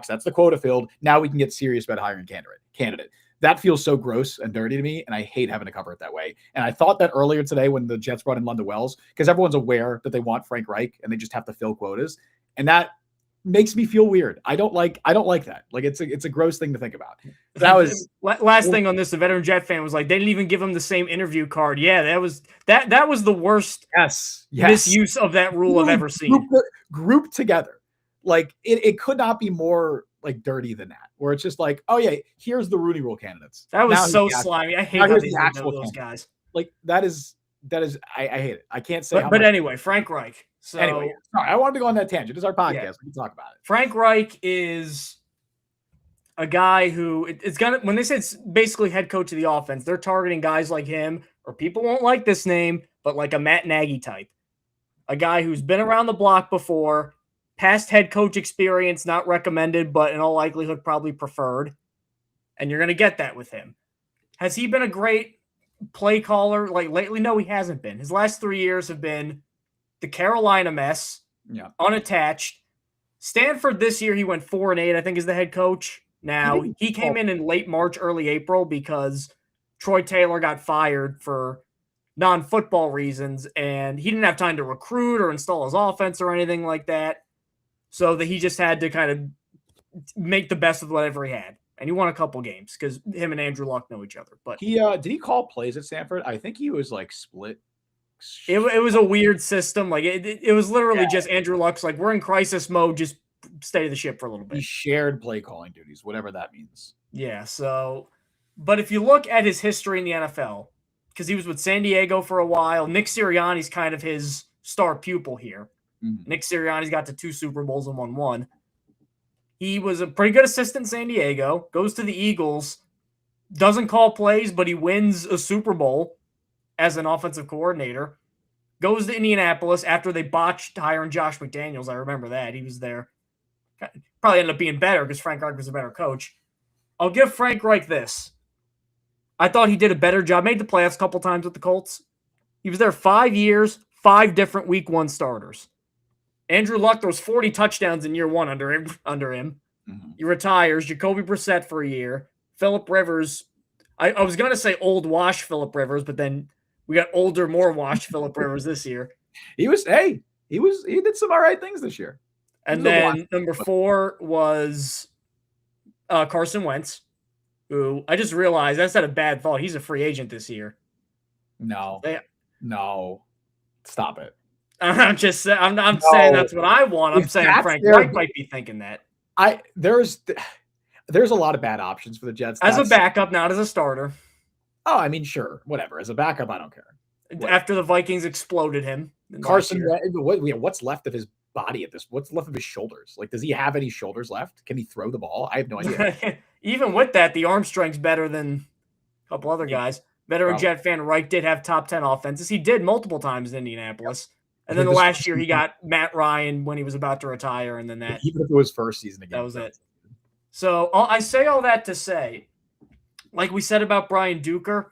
That's the quota filled. Now we can get serious about hiring candidate. That feels so gross and dirty to me, and I hate having to cover it that way. And I thought that earlier today when the Jets brought in London Wells, because everyone's aware that they want Frank Reich and they just have to fill quotas, and that makes me feel weird. I don't like that. Like it's a gross thing to think about. That was last thing on this. The veteran Jet fan was like, they didn't even give him the same interview card. Yeah, that was the worst misuse of that rule I've ever seen. Grouped together, like it could not be more like dirty than that. Where it's just like, oh yeah, here's the Rooney Rule candidates. That was so slimy. I hate how they know those guys. Like that is I hate it. I can't say. But anyway, Frank Reich. So anyway, sorry, I wanted to go on that tangent. It's our podcast. Yeah. We can talk about it. Frank Reich is a guy who it's gonna when they say it's basically head coach of the offense, they're targeting guys like him, or people won't like this name, but like a Matt Nagy type, a guy who's been around the block before. Past head coach experience, not recommended, but in all likelihood, probably preferred. And you're going to get that with him. Has he been a great play caller like lately? No, he hasn't been. His last 3 years have been the Carolina mess, unattached. Stanford this year, he went 4-8, I think, as the head coach. Now, he came in late March, early April because Troy Taylor got fired for non-football reasons, and he didn't have time to recruit or install his offense or anything like that. So that he just had to kind of make the best of whatever he had. And he won a couple games because him and Andrew Luck know each other. But he did he call plays at Stanford? I think he was like split. It was a weird system. Like it was literally just Andrew Luck's like, we're in crisis mode, just stay the ship for a little bit. He shared play calling duties, whatever that means. Yeah, so but if you look at his history in the NFL, because he was with San Diego for a while, Nick Sirianni's kind of his star pupil here. Nick Sirianni's got to 2 Super Bowls and won 1. He was a pretty good assistant in San Diego, goes to the Eagles, doesn't call plays, but he wins a Super Bowl as an offensive coordinator, goes to Indianapolis after they botched hiring Josh McDaniels. I remember that. He was there. Probably ended up being better because Frank Reich was a better coach. I'll give Frank Reich this. I thought he did a better job. Made the playoffs a couple times with the Colts. He was there 5 years, 5 different week 1 starters. Andrew Luck throws 40 touchdowns in year 1 under him. Mm-hmm. He retires. Jacoby Brissett for a year. Phillip Rivers. I was going to say old wash Phillip Rivers, but then we got older, more washed Phillip Rivers this year. He did some all right things this year. And then number 4 was Carson Wentz, who I just realized that's not a bad thought. He's a free agent this year. No. Stop it. I'm just saying. I'm saying that's what I want. I'm saying Frank Reich might be thinking that. There's a lot of bad options for the Jets. As a backup, not as a starter. Oh, I mean, sure, whatever. As a backup, I don't care. After the Vikings exploded him, Carson. What's left of his body what's left of his shoulders? Like, does he have any shoulders left? Can he throw the ball? I have no idea. Even with that, the arm strength's better than a couple other guys. Veteran Jet fan Reich did have top 10 offenses. He did multiple times in Indianapolis. And then the last year he got Matt Ryan when he was about to retire, and then that. Even if it was first season again. That was it. So I say all that to say, like we said about Brian Duker,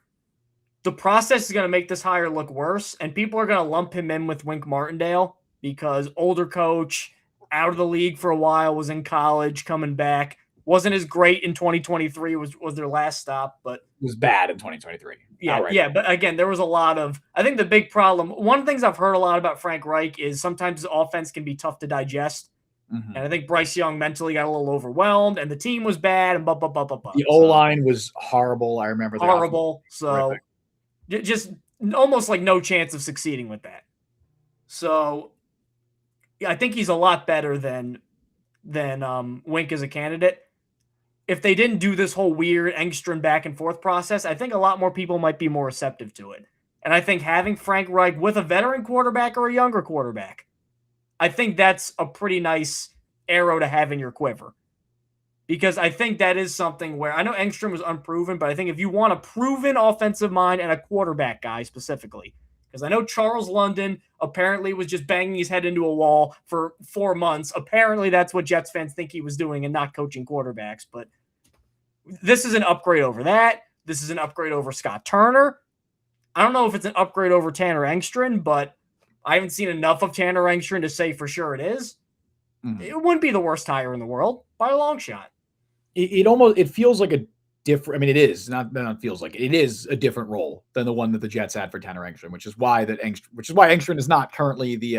the process is going to make this hire look worse, and people are going to lump him in with Wink Martindale because older coach, out of the league for a while, was in college, coming back. Wasn't as great in 2023, was their last stop, but it was bad in 2023. Yeah, but again, there was a lot of, I think the big problem, one of the things I've heard a lot about Frank Reich is sometimes his offense can be tough to digest. Mm-hmm. And I think Bryce Young mentally got a little overwhelmed, and the team was bad, and The O-line was horrible. I remember that. Horrible. So just almost like no chance of succeeding with that. So yeah, I think he's a lot better than Wink as a candidate. If they didn't do this whole weird Engstrom back and forth process, I think a lot more people might be more receptive to it. And I think having Frank Reich with a veteran quarterback or a younger quarterback, I think that's a pretty nice arrow to have in your quiver. because I think that is something where I know Engstrom was unproven, but I think if you want a proven offensive mind and a quarterback guy specifically, because I know Charles London apparently was just banging his head into a wall for 4 months. Apparently, that's what Jets fans think he was doing and not coaching quarterbacks. But this is an upgrade over that. This is an upgrade over Scott Turner. I don't know if it's an upgrade over Tanner Engstrom, but I haven't seen enough of Tanner Engstrom to say for sure it is. It wouldn't be the worst hire in the world by a long shot. It feels like a different. I mean, it is not feels like it is a different role than the one that the Jets had for Tanner Engstrom, which is why Engstrom is not currently the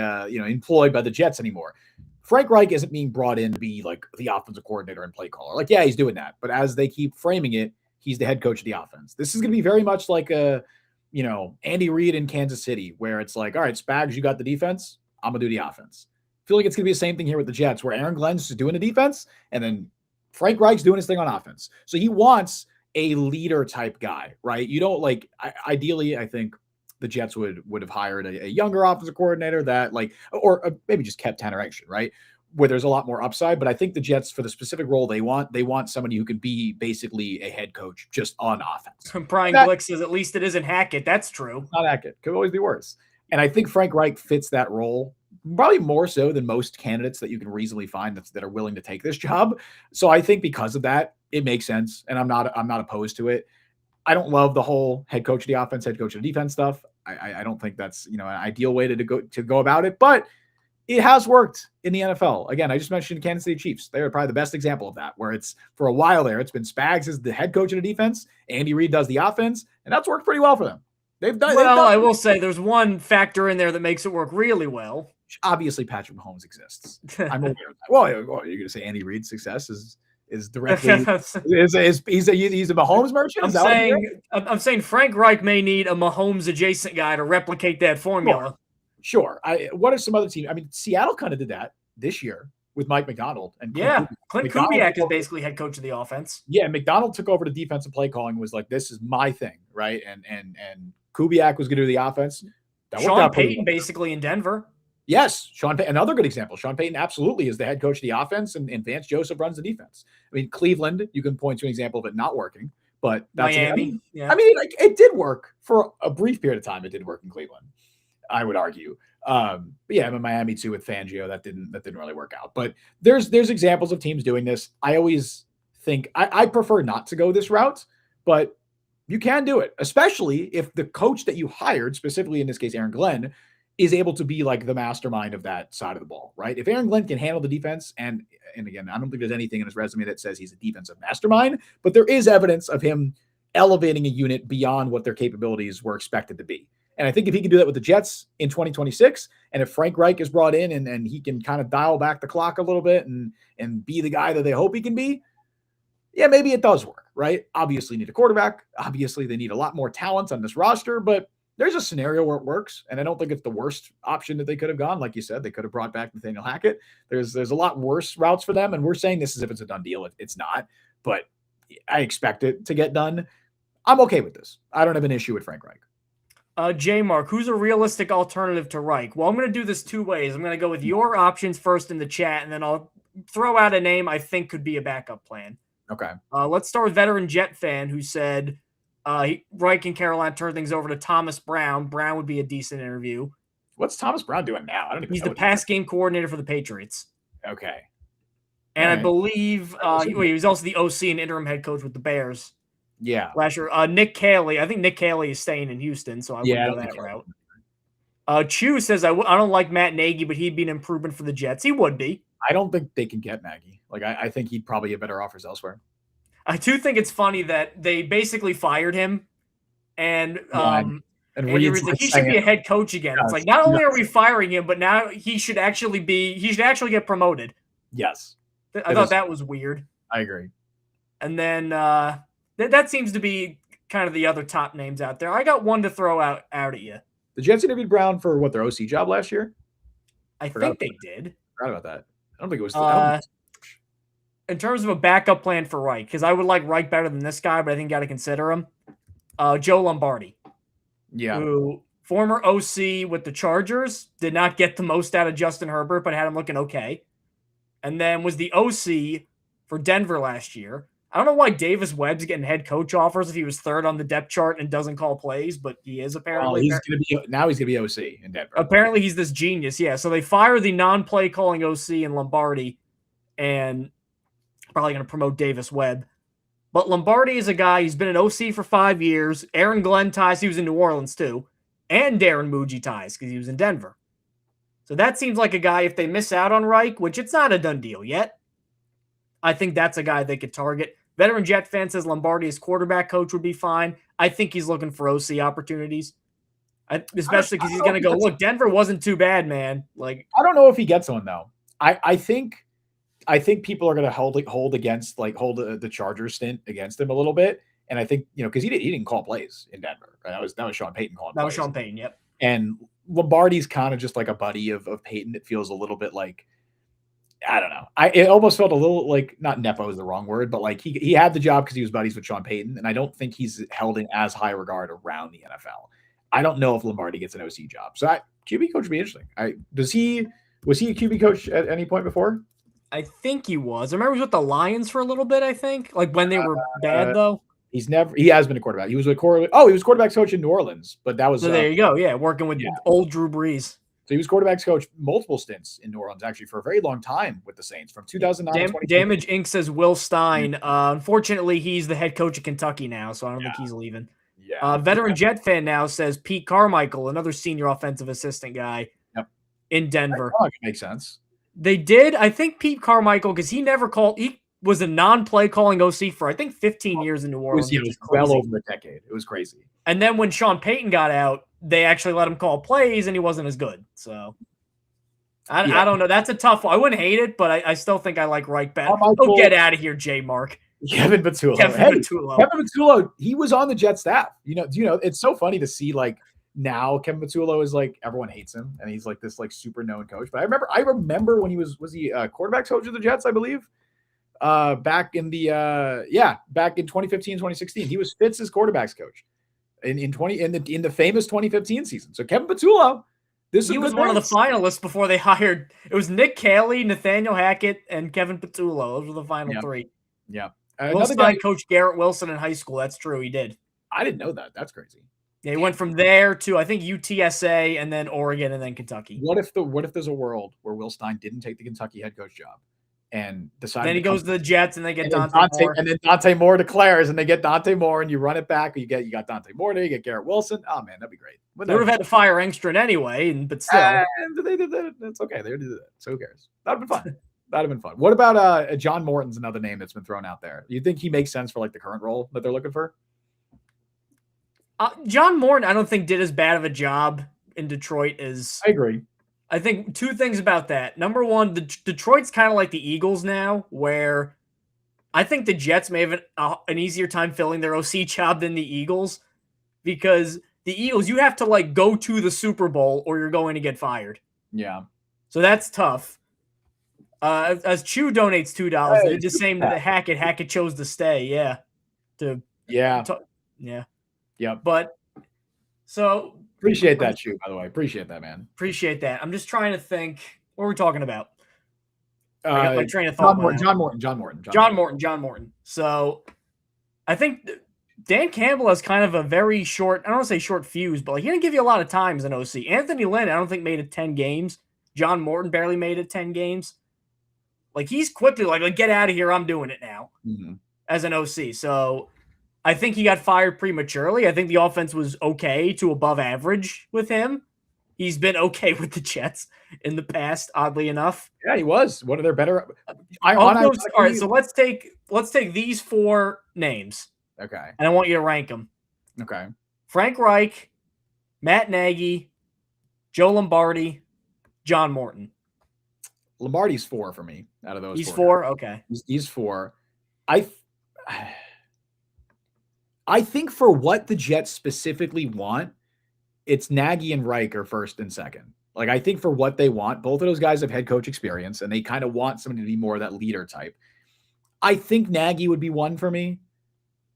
employed by the Jets anymore. Frank Reich isn't being brought in to be like the offensive coordinator and play caller. Like, yeah, he's doing that, but as they keep framing it, he's the head coach of the offense. This is going to be very much like Andy Reid in Kansas City, where it's like, all right, Spags, you got the defense. I'm gonna do the offense. I feel like it's gonna be the same thing here with the Jets, where Aaron Glenn's just doing the defense, and then Frank Reich's doing his thing on offense. So he wants a leader type guy, right? You don't like. Ideally, I think the Jets would have hired a younger offensive coordinator that or maybe just kept Tanner Engstrom, right? Where there's a lot more upside. But I think the Jets, for the specific role they want somebody who can be basically a head coach just on offense. Brian Glick says at least it isn't Hackett. That's true. Not Hackett. Could always be worse. And I think Frank Reich fits that role probably more so than most candidates that you can reasonably find that are willing to take this job. So I think because of that, it makes sense. And I'm not opposed to it. I don't love the whole head coach of the offense, head coach of the defense stuff. I don't think that's an ideal way to go about it, but it has worked in the NFL. Again, I just mentioned Kansas City Chiefs. They are probably the best example of that, where it's for a while there, it's been Spags as the head coach of the defense, Andy Reid does the offense, and that's worked pretty well for them. I will say there's one factor in there that makes it work really well. Obviously, Patrick Mahomes exists. I'm aware of that. Well, you're going to say Andy Reid's success is directly he's a Mahomes merchant. I'm saying Frank Reich may need a Mahomes adjacent guy to replicate that formula. Sure. What are some other teams? I mean, Seattle kind of did that this year with Mike Macdonald and Clint Kubiak is basically head coach of the offense. Yeah, Macdonald took over the defensive play calling, was like, this is my thing, right? And Kubiak was going to do the offense. Sean Payton basically in Denver. Yes, Sean Payton, another good example. Sean Payton absolutely is the head coach of the offense, and Vance Joseph runs the defense. I mean, Cleveland, you can point to an example of it not working, but that's Miami. It did work for a brief period of time. It did work in Cleveland, I would argue. But yeah, I'm in Miami too with Fangio. That didn't really work out. But there's examples of teams doing this. I always think I prefer not to go this route, but you can do it, especially if the coach that you hired, specifically in this case Aaron Glenn, is able to be like the mastermind of that side of the ball, right? If Aaron Glenn can handle the defense, and again, I don't think there's anything in his resume that says he's a defensive mastermind, but there is evidence of him elevating a unit beyond what their capabilities were expected to be. And I think if he can do that with the Jets in 2026, and if Frank Reich is brought in and he can kind of dial back the clock a little bit and be the guy that they hope he can be, yeah, maybe it does work, right? Obviously need a quarterback. Obviously they need a lot more talent on this roster, but there's a scenario where it works, and I don't think it's the worst option that they could have gone. Like you said, they could have brought back Nathaniel Hackett. There's a lot worse routes for them, and we're saying this as if it's a done deal. It's not, but I expect it to get done. I'm okay with this. I don't have an issue with Frank Reich. J Mark, who's a realistic alternative to Reich? Well, I'm going to do this two ways. I'm going to go with your options first in the chat, and then I'll throw out a name I think could be a backup plan. Okay. Let's start with veteran Jet fan who said Reich and Carolina turn things over to Thomas Brown. Brown would be a decent interview. What's Thomas Brown doing now? I don't even know. He's the pass game coordinator for the Patriots. Okay. And I believe he was also the OC and interim head coach with the Bears. Yeah. Last year. Nick Caley. I think Nick Caley is staying in Houston, so I wouldn't go that route. Chu says, I don't like Matt Nagy, but he'd be an improvement for the Jets. He would be. I don't think they can get Nagy. I think he'd probably get better offers elsewhere. I do think it's funny that they basically fired him, and Reid's like, he should be a head coach again. It's like, not only are we firing him, but now he should actually get promoted. Yes. I thought that was weird. I agree. And then that seems to be kind of the other top names out there. I got one to throw out at you. The Jets interviewed Brown for their OC job last year? I think they did. Forgot about that. I don't think it was. In terms of a backup plan for Reich, because I would like Reich better than this guy, but I think you got to consider him. Joe Lombardi. Yeah. Who, former OC with the Chargers, did not get the most out of Justin Herbert, but had him looking okay. And then was the OC for Denver last year. I don't know why Davis Webb's getting head coach offers if he was third on the depth chart and doesn't call plays, but he is apparently. He's going to be OC in Denver. Apparently, he's this genius. Yeah, so they fire the non-play calling OC in Lombardi, and probably going to promote Davis Webb. But Lombardi is a guy. He's been an OC for 5 years. Aaron Glenn ties. He was in New Orleans too, and Darren Muji ties because he was in Denver. So that seems like a guy. If they miss out on Reich, which it's not a done deal yet, I think that's a guy they could target. Veteran Jet fan says Lombardi as quarterback coach would be fine. I think he's looking for OC opportunities, especially because he's going to go, look, Denver wasn't too bad, man. Like, I don't know if he gets one, though. I think people are going to hold the Chargers stint against him a little bit. And I think, because he didn't call plays in Denver. Right? That was Sean Payton calling plays. That was Sean Payton, yep. And Lombardi's kind of just like a buddy of Payton. It feels a little bit like, I don't know. It almost felt a little like, not nepo is the wrong word, but like he had the job because he was buddies with Sean Payton, and I don't think he's held in as high regard around the NFL. I don't know if Lombardi gets an OC job. So QB coach would be interesting. Was he a QB coach at any point before? I think he was. I remember he was with the Lions for a little bit, I think. Like when they were bad, though. He has been a quarterback. He was he was quarterback's coach in New Orleans, but that was so there you go. Yeah, working with old Drew Brees. So he was quarterback's coach multiple stints in New Orleans, actually, for a very long time with the Saints, from 2009 to Damage Inc. says Will Stein. Unfortunately, he's the head coach of Kentucky now, so I don't think he's leaving. Yeah. Veteran Jet fan now says Pete Carmichael, another senior offensive assistant guy in Denver. That makes sense. They did. I think Pete Carmichael, because he was a non-play calling OC for, I think, 15 years in New Orleans. It was well over a decade. It was crazy. And then when Sean Payton got out, they actually let him call plays, and he wasn't as good. So I don't know. That's a tough one. I wouldn't hate it, but I still think I like Reich better. Oh, get out of here, J. Mark. Kevin Patullo. He was on the Jet staff. It's so funny to see like now Kevin Patullo is like everyone hates him, and he's like this like super known coach. But I remember when he was he quarterback coach of the Jets, I believe. Back in 2015, 2016, he was Fitz's quarterbacks coach in the famous 2015 season. So Kevin Patullo, he was one of the finalists before they hired. It was Nick Caley, Nathaniel Hackett, and Kevin Patullo. Those were the final three. Yeah. Another guy coached Garrett Wilson in high school. That's true. He did. I didn't know that. That's crazy. Yeah, he went from there to I think UTSA and then Oregon and then Kentucky. What if there's a world where Will Stein didn't take the Kentucky head coach job and decided? Then he goes to the Jets and they get Dante Moore. And then Dante Moore declares and they get Dante Moore and you run it back. You got Dante Moore there. You get Garrett Wilson. Oh man, that'd be great. They would have had to fire Engstrand anyway, but still. They did that. That's okay. They did that. So who cares? That'd have been fun. That'd have been fun. What about John Morton's another name that's been thrown out there? You think he makes sense for like the current role that they're looking for? John Morton, I don't think did as bad of a job in Detroit as I agree. I think two things about that. Number one, Detroit's kind of like the Eagles now, where I think the Jets may have an easier time filling their OC job than the Eagles, because the Eagles, you have to like go to the Super Bowl or you're going to get fired. Yeah. So that's tough. As Chew donates $2, they're just saying that Hackett chose to stay. Yeah. Yeah. But so appreciate that, Chew, by the way. Appreciate that, man. Appreciate that. I'm just trying to think what we're talking about. I got my train of thought. John Morton. So I think Dan Campbell has kind of a very short, I don't want to say short fuse, but like he didn't give you a lot of time as an OC. Anthony Lynn, I don't think made it 10 games. John Morton barely made it 10 games. Like he's quickly like get out of here. I'm doing it now as an OC. So I think he got fired prematurely. I think the offense was okay to above average with him. He's been okay with the Jets in the past, oddly enough. Yeah, he was one of their better. All right, so let's take these four names. Okay. And I want you to rank them. Okay. Frank Reich, Matt Nagy, Joe Lombardi, John Morton. Lombardi's 4 for me out of those. He's 4? Okay. He's 4. I think for what the Jets specifically want, it's Nagy and Reich are first and second. Like, I think for what they want, both of those guys have head coach experience, and they kind of want somebody to be more of that leader type. I think Nagy would be 1 for me.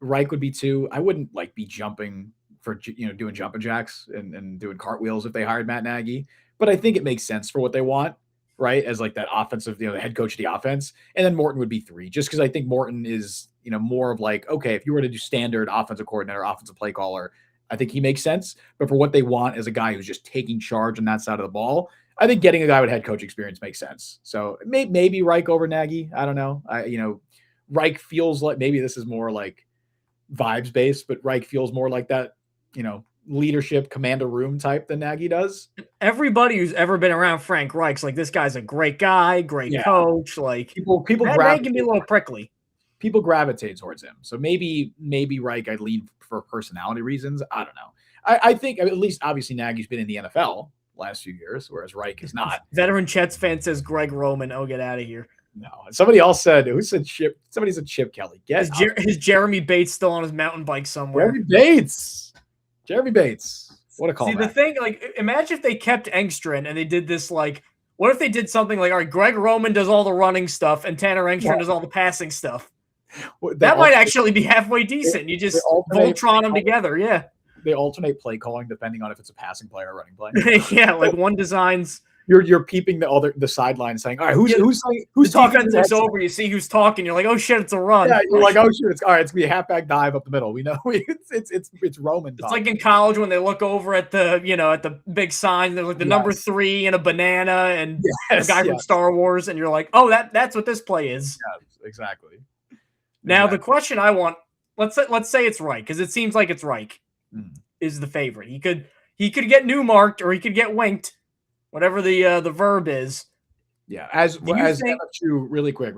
Reich would be 2. I wouldn't like be jumping for, doing jumping jacks and doing cartwheels if they hired Matt Nagy, but I think it makes sense for what they want. right? As like that offensive, the head coach of the offense. And then Morton would be 3, just because I think Morton is, more of like, okay, if you were to do standard offensive coordinator, offensive play caller, I think he makes sense. But for what they want as a guy who's just taking charge on that side of the ball, I think getting a guy with head coach experience makes sense. So maybe Reich over Nagy. I don't know. Reich feels like, maybe this is more like vibes based, but Reich feels more like that, leadership commander room type than Nagy does. Everybody who's ever been around Frank Reich's like, this guy's a great guy, great coach. Like people that can be a little prickly. People gravitate towards him. So maybe Reich I'd lean for personality reasons. I don't know. I think at least obviously Nagy's been in the NFL last few years, whereas Reich is not. Veteran Jets fan says Greg Roman. Oh, get out of here. No, somebody else said, who said Chip? Somebody said Chip Kelly. Is Jeremy Bates still on his mountain bike somewhere? Jeremy Bates. What a call. See, the thing, like, imagine if they kept Engstrand and they did this, like, what if they did something like, all right, Greg Roman does all the running stuff and Tanner Engstrand does all the passing stuff? That might actually be halfway decent. You just Voltron them together, yeah. They alternate play calling depending on if it's a passing play or running play. Yeah, like one designs. You're peeping the sideline saying, all right, who's talking? Defense is over. You see who's talking. You're like, oh shit, it's a run. Yeah, you're like, oh shit, it's all right. It's gonna be a halfback dive up the middle. We know it's Roman. It's like in college when they look over at the at the big sign. There's like the number 3 and a banana and a guy from Star Wars, and you're like, oh, that's what this play is. Yeah, exactly. Now the question I want, let's say it's Reich, because it seems like it's Reich is the favorite. He could get Newmarked or he could get winked. Whatever the verb is. Yeah. As really quick,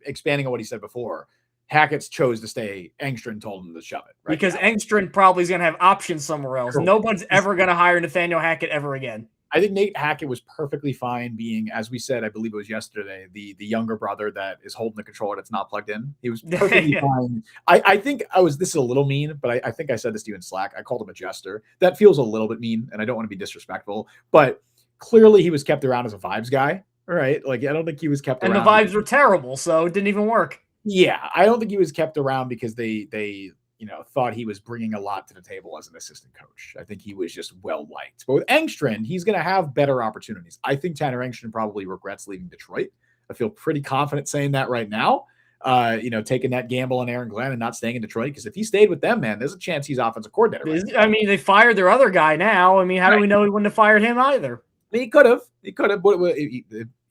expanding on what he said before, Hackett's chose to stay. Engstrand told him to shove it. Right because Engstrand probably is going to have options somewhere else. Correct. Nobody's ever going to hire Nathaniel Hackett ever again. I think Nate Hackett was perfectly fine being, as we said, I believe it was yesterday, the younger brother that is holding the controller that's not plugged in. He was perfectly fine. I think this is a little mean, but I think I said this to you in Slack. I called him a jester. That feels a little bit mean, and I don't want to be disrespectful, but clearly he was kept around as a vibes guy. All right. Like, I don't think he was kept around. And the vibes were terrible, so it didn't even work. Yeah. I don't think he was kept around because they thought he was bringing a lot to the table as an assistant coach. I think he was just well liked. But with Engstrand, he's going to have better opportunities. I think Tanner Engstrand probably regrets leaving Detroit. I feel pretty confident saying that right now. Taking that gamble on Aaron Glenn and not staying in Detroit, because if he stayed with them, man, there's a chance he's offensive coordinator. Right? I mean, they fired their other guy now. I mean, how do we know he wouldn't have fired him either? He could have.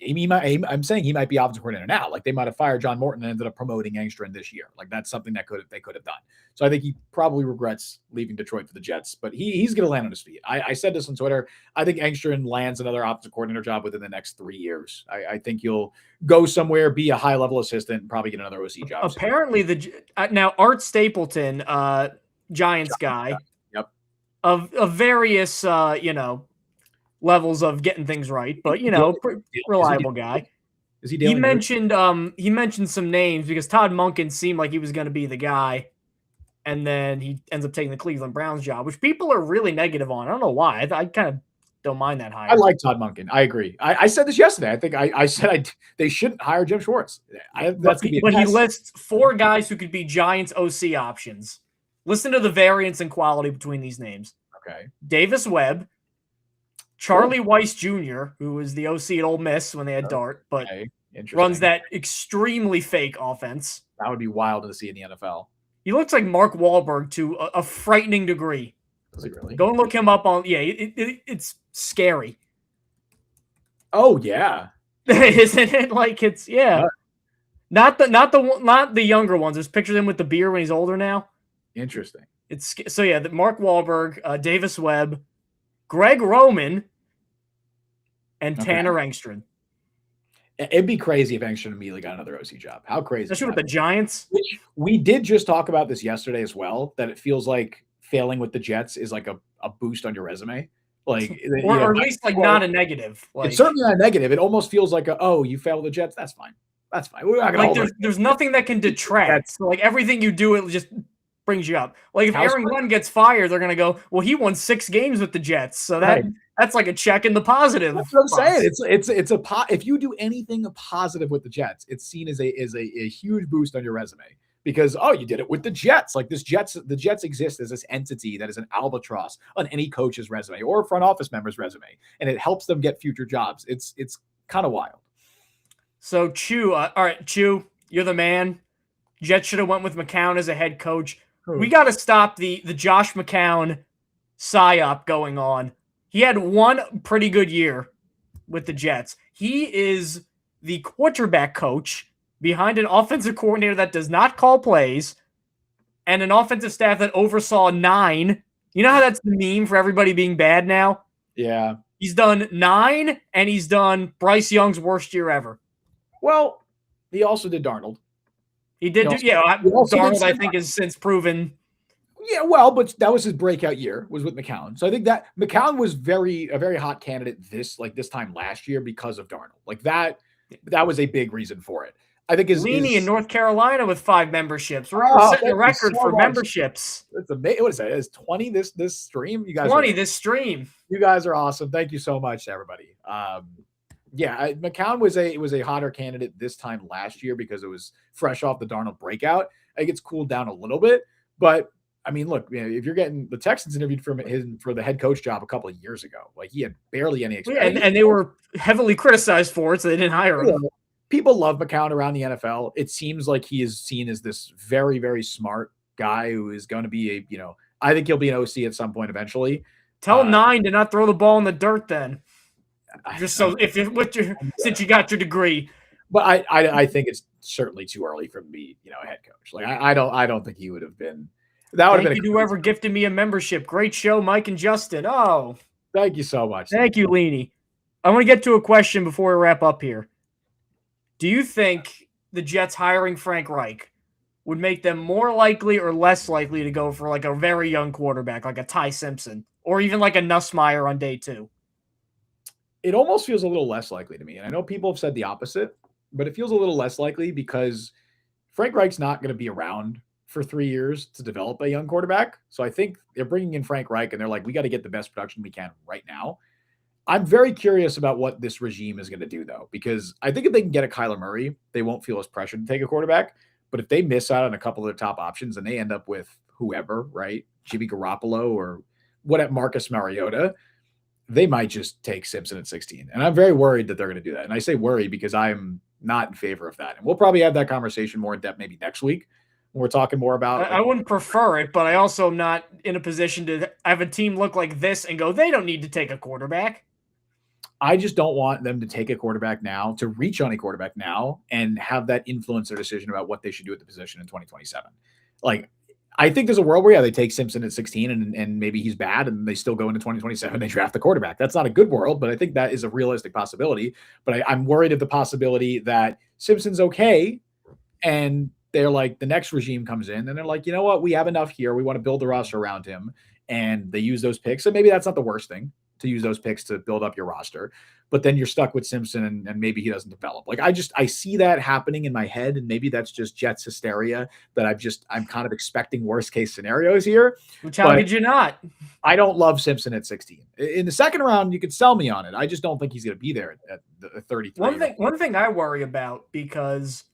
I'm saying he might be offensive coordinator now. Like, they might have fired John Morton and ended up promoting Engstrand this year. Like, that's something that they could have done. So I think he probably regrets leaving Detroit for the Jets, but he's going to land on his feet. I said this on Twitter. I think Engstrand lands another offensive coordinator job within the next 3 years. I think he'll go somewhere, be a high level assistant, and probably get another OC job. Apparently, now Art Stapleton, Giants guy, yep, of various levels of getting things right, but reliable guy. Is he dealing? He mentioned some names because Todd Monken seemed like he was going to be the guy, and then he ends up taking the Cleveland Browns job, which people are really negative on. I don't know why. I kind of don't mind that hire. I like Todd Monken. I agree. I said this yesterday. I think I said they shouldn't hire Jim Schwartz. But he lists 4 guys who could be Giants OC options. Listen to the variance in quality between these names. Okay. Davis Webb, Charlie Weiss Jr., who was the OC at Ole Miss when they had Dart, but runs that extremely fake offense. That would be wild to see in the NFL. He looks like Mark Wahlberg to a frightening degree. Does he really? Go and look him up on. Yeah, it's scary. Oh yeah, isn't it? Like it's not the younger ones. There's pictures of him with the beard when he's older now. Interesting. The Mark Wahlberg, Davis Webb, Greg Roman, and Tanner Engstrand. It'd be crazy if Engstrand immediately got another OC job. How crazy? Especially with the Giants. Which we did just talk about this yesterday as well, that it feels like failing with the Jets is like a boost on your resume. Like, or at least like not a negative. Like, it's certainly not a negative. It almost feels like you failed with the Jets. That's fine. That's fine. We're not gonna there's nothing that can detract. So like everything you do, it just brings you up. Like if Aaron Glenn gets fired, they're gonna go, well, he won 6 games with the Jets, so that's like a check in the positive. That's what I'm saying. It's if you do anything positive with the Jets, it's seen as a huge boost on your resume because you did it with the Jets. Like the Jets exist as this entity that is an albatross on any coach's resume or a front office member's resume, and it helps them get future jobs. It's Kind of wild. So Chew, all right, Chew, you're the man. Jets should have went with McCown as a head coach. We got to stop the Josh McCown psyop going on. He had one pretty good year with the Jets. He is the quarterback coach behind an offensive coordinator that does not call plays and an offensive staff that oversaw 9. You know how that's the meme for everybody being bad now? Yeah. He's done 9, and he's done Bryce Young's worst year ever. Well, he also did Darnold. He did Darnold, I think, has since proven. Yeah, well, but that was his breakout year, was with McCown. So I think that McCown was a very hot candidate this time last year because of Darnold. Like that was a big reason for it. I think Leany in North Carolina with 5 memberships. We're setting a record for memberships. It's amazing. What is that? It's 20 this stream. You guys 20 this stream. You guys are awesome. Thank you so much, everybody. McCown was a hotter candidate this time last year because it was fresh off the Darnold breakout. I think it's cooled down a little bit, but I mean, look, if you're getting the Texans interviewed for the head coach job a couple of years ago, like he had barely any experience, and they were heavily criticized for it, so they didn't hire him. People love McCown around the NFL. It seems like he is seen as this very, very smart guy who is going to be I think he'll be an OC at some point eventually. Tell 9 to not throw the ball in the dirt then. Just so since you got your degree. But I think it's certainly too early for him to be, a head coach. Like I don't think he would have been. That would have been. Thank you to whoever gifted me a membership. Great show, Mike and Justin. Oh, thank you so much. Thank you, Leany. I want to get to a question before we wrap up here. Do you think the Jets hiring Frank Reich would make them more likely or less likely to go for like a very young quarterback, like a Ty Simpson, or even like a Nussmeier on day 2? It almost feels a little less likely to me. And I know people have said the opposite, but it feels a little less likely because Frank Reich's not going to be around for 3 years to develop a young quarterback. So I think they're bringing in Frank Reich and they're like, we got to get the best production we can right now. I'm very curious about what this regime is going to do, though, because I think if they can get a Kyler Murray, they won't feel as pressured to take a quarterback. But if they miss out on a couple of their top options and they end up with whoever, right, Jimmy Garoppolo or Marcus Mariota, they might just take Simpson at 16. And I'm very worried that they're going to do that. And I say worry because I'm not in favor of that. And we'll probably have that conversation more in depth maybe next week when we're talking more about. I wouldn't prefer it, but I also am not in a position to have a team look like this and go, they don't need to take a quarterback. I just don't want them to take a quarterback now, to reach on a quarterback now and have that influence their decision about what they should do at the position in 2027. Like, I think there's a world where they take Simpson at 16 and maybe he's bad and they still go into 2027, they draft the quarterback. That's not a good world, but I think that is a realistic possibility. But I'm worried of the possibility that Simpson's okay and they're like, the next regime comes in and they're like, you know what, we have enough here. We want to build the roster around him. And they use those picks. And maybe that's not the worst thing, to use those picks to build up your roster, but then you're stuck with Simpson and maybe he doesn't develop. Like I see that happening in my head, and maybe that's just Jets hysteria that I'm kind of expecting worst case scenarios here. Which how could you not? I don't love Simpson at 16. In the second round, you could sell me on it. I just don't think he's going to be there at the 33. One thing I worry about, because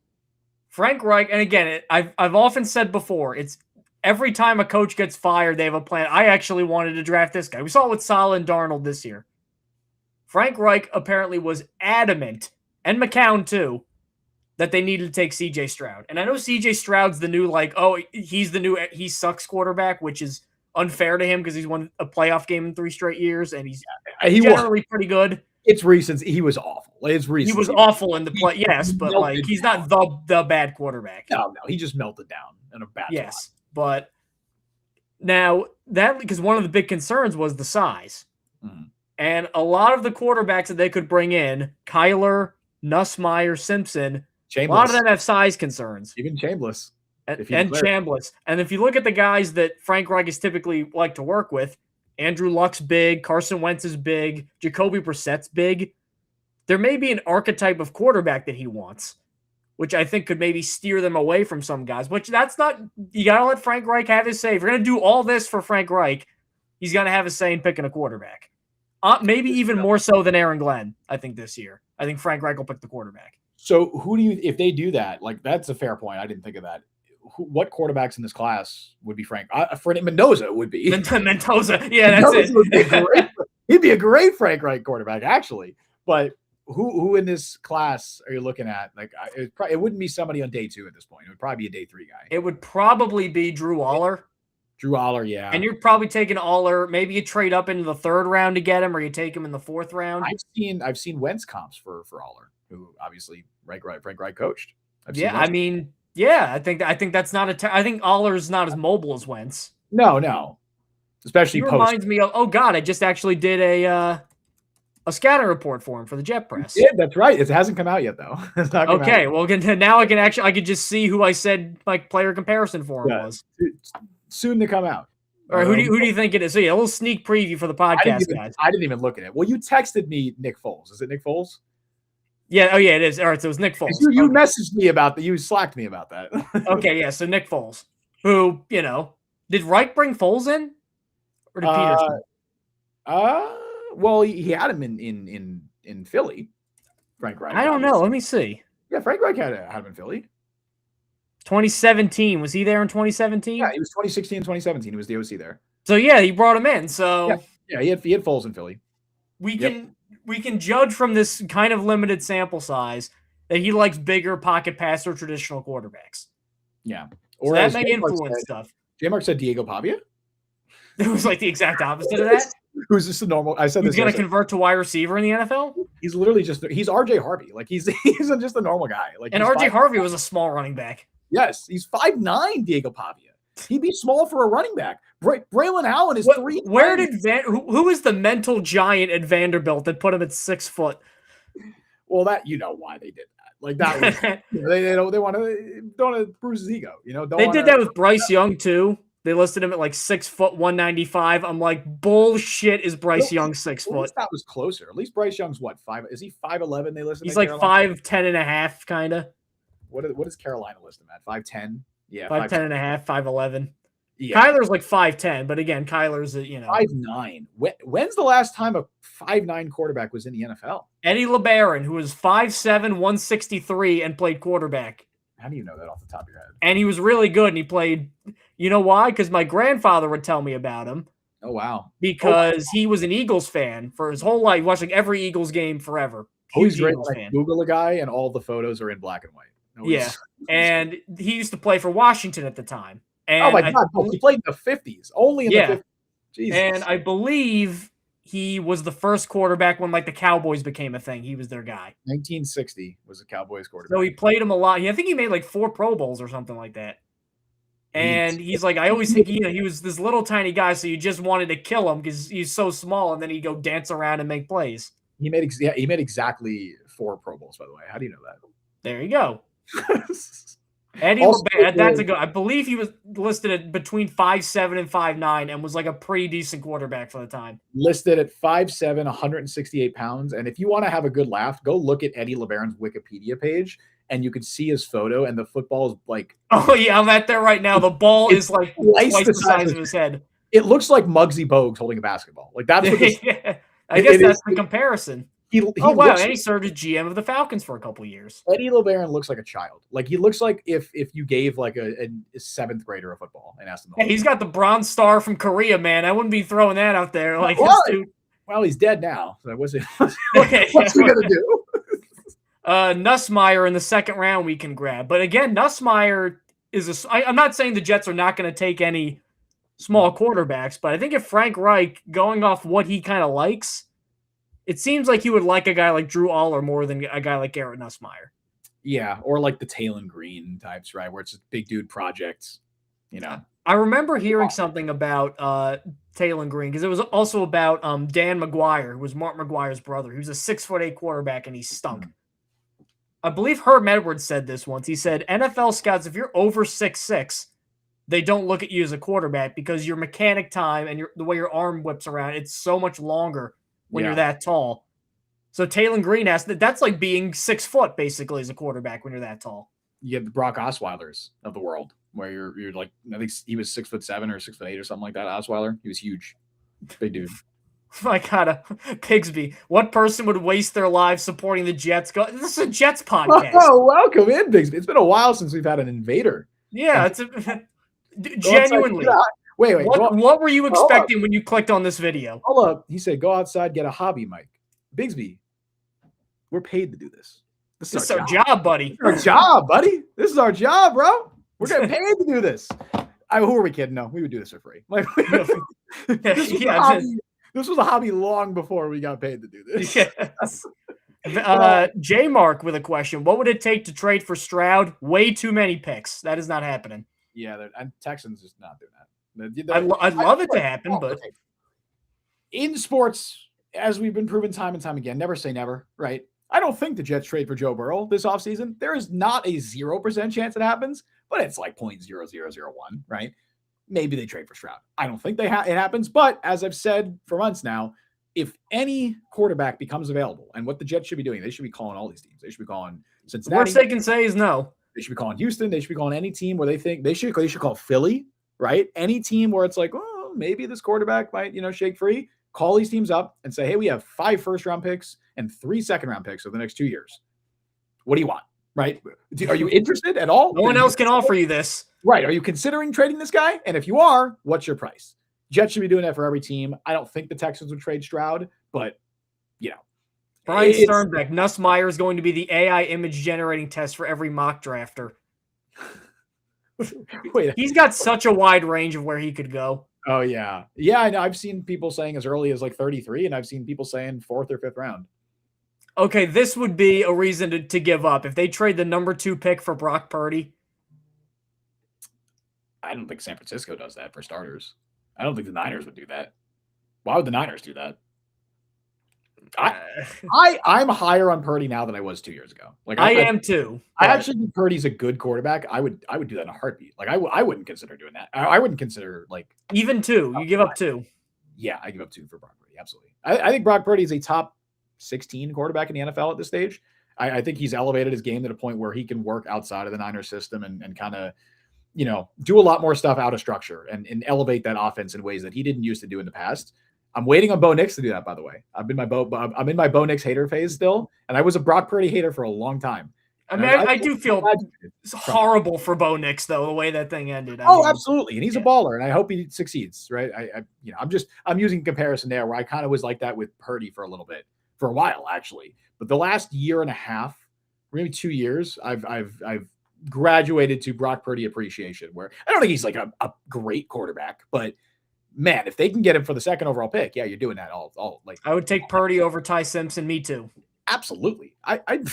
Frank Reich, and again, I've often said before, it's every time a coach gets fired, they have a plan. I actually wanted to draft this guy. We saw it with Saleh and Darnold this year. Frank Reich apparently was adamant, and McCown too, that they needed to take C.J. Stroud. And I know C.J. Stroud's the new, he sucks quarterback, which is unfair to him because he's won a playoff game in 3 straight years, and he's generally pretty good. It's recent. He was awful. It's recent. He was awful in the play, yes, but like he's not the bad quarterback. No, he just melted down in a bad Yes. spot. But now because one of the big concerns was the size. Mm-hmm. And a lot of the quarterbacks that they could bring in, Kyler, Nussmeier, Simpson, a lot of them have size concerns. Even Chambliss. And Chambliss. And if you look at the guys that Frank Reich is typically like to work with, Andrew Luck's big, Carson Wentz is big, Jacoby Brissett's big. There may be an archetype of quarterback that he wants, which I think could maybe steer them away from some guys. Which that's not, you got to let Frank Reich have his say. If you're going to do all this for Frank Reich, he's going to have a say in picking a quarterback. Maybe even more so than Aaron Glenn, I think, this year. I think Frank Reich will pick the quarterback. So if they do that, like that's a fair point. I didn't think of that. What quarterbacks in this class would be Frank? Mendoza would be. Mendoza. Yeah, that's Mendoza it. He'd be a great Frank Reich quarterback, actually. But who in this class are you looking at? Like, it wouldn't be somebody on day 2 at this point. It would probably be a day 3 guy. It would probably be Drew Aller. Drew Aller, yeah. And you're probably taking Aller. Maybe you trade up into the 3rd round to get him, or you take him in the 4th round. I've seen Wentz comps for Aller, who obviously Frank Reich coached. I think that's not I think Aller's not as mobile as Wentz. No. Especially he reminds me of, oh God, I just actually did a scouting report for him for the Jet Press. Yeah, that's right. It hasn't come out yet, though. It's not okay, well, now I could just see who I said like player comparison for him was. Soon to come out. All right, who do you think it is? So yeah, a little sneak preview for the podcast, guys. I didn't even look at it. Well, you texted me Nick Foles. Is it Nick Foles? Yeah. Oh, yeah, it is. All right, so it was Nick Foles. You messaged me about that. You slacked me about that. Okay, yeah. So Nick Foles, who did Reich bring Foles in, or did Peterson? Well, he had him in Philly. Frank Reich. I don't know. Let me see. Yeah, Frank Reich had him in Philly. 2017. Was he there in 2017? Yeah, he was 2016 and 2017. He was the OC there. So yeah, he brought him in. So yeah, he had Foles in Philly. We can judge from this kind of limited sample size that he likes bigger pocket passer traditional quarterbacks. Yeah, or so that may influence stuff. J-Mark said Diego Pavia. It was like the exact opposite of that. Who's just a normal? I said he's going to convert to wide receiver in the NFL. He's literally he's RJ Harvey. Like he's just a normal guy. Like, and RJ Harvey was a small running back. Yes, he's 5'9", Diego Pavia. He'd be small for a running back. Braylon Allen is 3. Where did who is the mental giant at Vanderbilt that put him at 6 foot? Well, that why they did that. Like that was they want to bruise his ego. They did that with Bryce Young too. They listed him at like 6 foot 195. I'm like, bullshit. Is Bryce Young 6 foot? That was closer. At least Bryce Young's what 5? Is he 5'11"? They listed. He's like 5'10" and a half, kind of. What does Carolina list him at? 5'10"? Yeah, 5'10" and a half, 5'11". Yeah. Kyler's like 5'10", but again, Kyler's 5'9". When's the last time a 5'9" quarterback was in the NFL? Eddie LeBaron, who was 5'7", 163, and played quarterback. How do you know that off the top of your head? And he was really good, and he played. You know why? Because my grandfather would tell me about him. Oh wow! Because he was an Eagles fan for his whole life, watching every Eagles game forever. He's great. Google a guy, and all the photos are in black and white. And he used to play for Washington at the time. And oh my God, he played in the 50s, only in the 50s. Jesus. And I believe he was the first quarterback when like the Cowboys became a thing. He was their guy. 1960 was the Cowboys quarterback. So he played him a lot. I think he made like 4 Pro Bowls or something like that. And he's like, I always think he was this little tiny guy, so you just wanted to kill him because he's so small, and then he'd go dance around and make plays. He made exactly 4 Pro Bowls, by the way. How do you know that? There you go. Eddie LeBaron, that's a good. I believe he was listed at between 5'7" and 5'9", and was like a pretty decent quarterback for the time. Listed at 5'7", 168 pounds. And if you want to have a good laugh, go look at Eddie LeBaron's Wikipedia page, and you can see his photo, and the football is like. Oh yeah, I'm at there right now. The ball is like twice the size of his head. It looks like Muggsy Bogues holding a basketball. Like that's what this, I guess that's the comparison. He wow, and he served as GM of the Falcons for a couple of years. Eddie LeBaron looks like a child. Like he looks like if you gave like a 7th grader a football and asked him. Hey, he's got the Bronze Star from Korea, man. I wouldn't be throwing that out there. Like this dude. Well, he's dead now. So what's he gonna do? Nussmeier in the 2nd round we can grab, but again, Nussmeier is I'm not saying the Jets are not going to take any small quarterbacks, but I think if Frank Reich, going off what he kind of likes, it seems like he would like a guy like Drew Aller more than a guy like Garrett Nussmeier. Yeah, or like the Talon Green types, right? Where it's just big dude projects, I remember hearing something about Talon Green because it was also about Dan McGuire, who was Mark McGuire's brother. He was a 6'8" quarterback and he stunk. I believe Herm Edwards said this once. He said, NFL scouts, if you're over 6'6", they don't look at you as a quarterback because your mechanic time and the way your arm whips around, it's so much longer when you're that tall. So Talon Green that's like being 6 foot basically as a quarterback when you're that tall. You have the Brock Osweilers of the world where you're like, I think he was 6'7" or 6'8" or something like that. Osweiler, he was huge, big dude. My God, Pigsby. What person would waste their lives supporting the Jets? This is a Jets podcast. Oh, welcome in, Pigsby. It's been a while since we've had an invader. Yeah, genuinely. Wait. What were you expecting when you clicked on this video? Hold up. He said, go outside, get a hobby mic. Bigsby, We're paid to do this. This is our job, buddy. This is our job, buddy. This is our job, bro. We're getting paid to do this. Who are we kidding? No, we would do this for free. Like, this was a hobby long before we got paid to do this. Yes. J Mark with a question. What would it take to trade for Stroud? Way too many picks. That is not happening. Yeah, and Texans just not doing that. I'd love it to happen, but in sports, as we've been proven time and time again, never say never, right? I don't think the Jets trade for Joe Burrow this offseason. There is not a 0% chance it happens, but it's like 0.0001, right? Maybe they trade for Stroud. I don't think it happens, but as I've said for months now, if any quarterback becomes available, and what the Jets should be doing, they should be calling all these teams. They should be calling Cincinnati. The worst they can say is no. They should be calling Houston. They should be calling any team where they think they should call Philly, right? Any team where it's like, oh, maybe this quarterback might, shake free. Call these teams up and say, hey, we have 5 first-round picks and 3 second-round picks over the next 2 years. What do you want, right? Are you interested at all? No one else can offer you this. Right. Are you considering trading this guy? And if you are, what's your price? Jets should be doing that for every team. I don't think the Texans would trade Stroud, but, Brian Sternbeck, Nussmeier is going to be the AI image generating test for every mock drafter. Wait, he's got such a wide range of where he could go. Oh, yeah. Yeah, I know. I've seen people saying as early as like 33, and I've seen people saying 4th or 5th round. Okay, this would be a reason to give up. If they trade the number 2 pick for Brock Purdy. I don't think San Francisco does that for starters. I don't think the Niners would do that. Why would the Niners do that? I'm higher on Purdy now than I was 2 years ago. Like I am too. I actually think Purdy's a good quarterback. I would do that in a heartbeat. Like I wouldn't consider doing that. I wouldn't consider like even 2. You give up 2. Yeah, I give up 2 for Brock Purdy. Absolutely. I think Brock Purdy is a top 16 quarterback in the NFL at this stage. I think he's elevated his game to the point where he can work outside of the Niners system and kind of, do a lot more stuff out of structure and elevate that offense in ways that he didn't used to do in the past. I'm waiting on Bo Nix to do that, by the way. I'm in my Bo Nix hater phase still, and I was a Brock Purdy hater for a long time. I mean, I do feel it's horrible for Bo Nix though, the way that thing ended. Absolutely, and he's a baller, and I hope he succeeds. Right? I'm using comparison there where I kind of was like that with Purdy for a while actually, but the last year and a half, maybe 2 years, I've graduated to Brock Purdy appreciation, where I don't think he's like a great quarterback, but man, if they can get him for the 2nd overall pick, yeah, you're doing that all like. I would take Purdy over Ty Simpson. Me too. Absolutely. I'd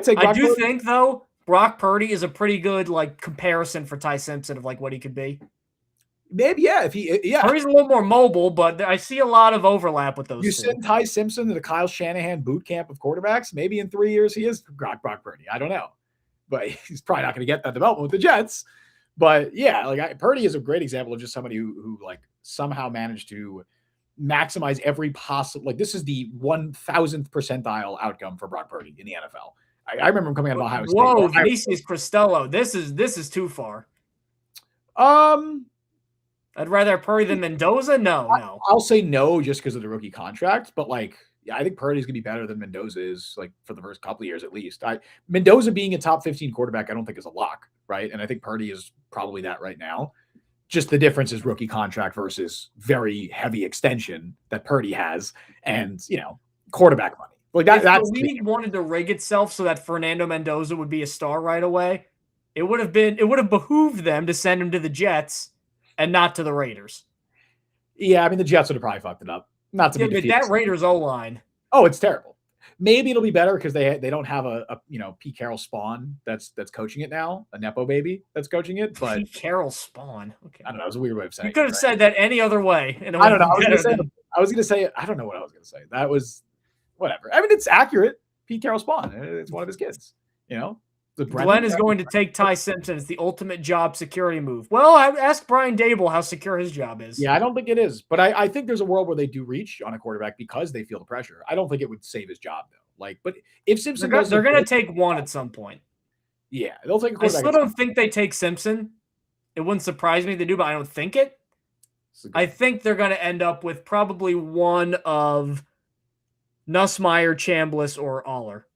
take. I do think though, Brock Purdy is a pretty good like comparison for Ty Simpson of like what he could be. Maybe Purdy's a little more mobile, but I see a lot of overlap with those. You send Ty Simpson to the Kyle Shanahan boot camp of quarterbacks. Maybe in 3 years he is Brock Purdy. I don't know, but he's probably not going to get that development with the Jets. But yeah, like Purdy is a great example of just somebody who like somehow managed to maximize every possible. Like this is the 1000th percentile outcome for Brock Purdy in the NFL. I remember him coming out of Ohio State. Whoa, Vinicius Cristello. This is too far. I'd rather have Purdy than Mendoza. No. I'll say no just because of the rookie contract. But like, yeah, I think Purdy's gonna be better than Mendoza is like for the first couple of years at least. Mendoza being a top 15 quarterback, I don't think is a lock, right? And I think Purdy is probably that right now. Just the difference is rookie contract versus very heavy extension that Purdy has, and quarterback money. Like that's the league wanted to rig itself so that Fernando Mendoza would be a star right away. It would have behooved them to send him to the Jets and not to the Raiders. Yeah, I mean the Jets would have probably fucked it up. Not to be but that Raiders O-line. Oh, it's terrible. Maybe it'll be better because they don't have a Pete Carroll spawn that's coaching it now, a Nepo baby that's coaching it. But Pete Carroll spawn. Okay, I don't know. It was a weird way of saying. You could have said that any other way. I don't know. I was gonna say. I don't know what I was gonna say. That was whatever. I mean, it's accurate. Pete Carroll spawn. It's one of his kids. Glenn is going to take Ty Simpson. It's the ultimate job security move. Well, I asked Brian Dable how secure his job is. Yeah, I don't think it is. But I think there's a world where they do reach on a quarterback because they feel the pressure. I don't think it would save his job, though. But if Simpson they're going to take one at some point. Yeah, they'll take a quarterback. I still don't think they take Simpson. It wouldn't surprise me if they do, but I don't think it. I think they're going to end up with probably one of Nussmeier, Chambliss, or Aller.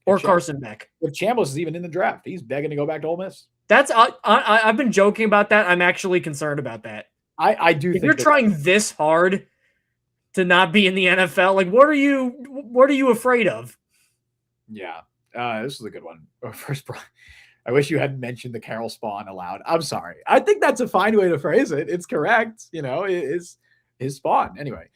Or Carson Beck. If Chambliss is even in the draft, he's begging to go back to Ole Miss. That's I've been joking about that. I'm actually concerned about that. I do. If you're trying this hard to not be in the NFL, like what are you afraid of? Yeah. This is a good one. First, I wish you hadn't mentioned the Carol Spawn aloud. I'm sorry. I think that's a fine way to phrase it. It's correct. It is his Spawn. Anyway,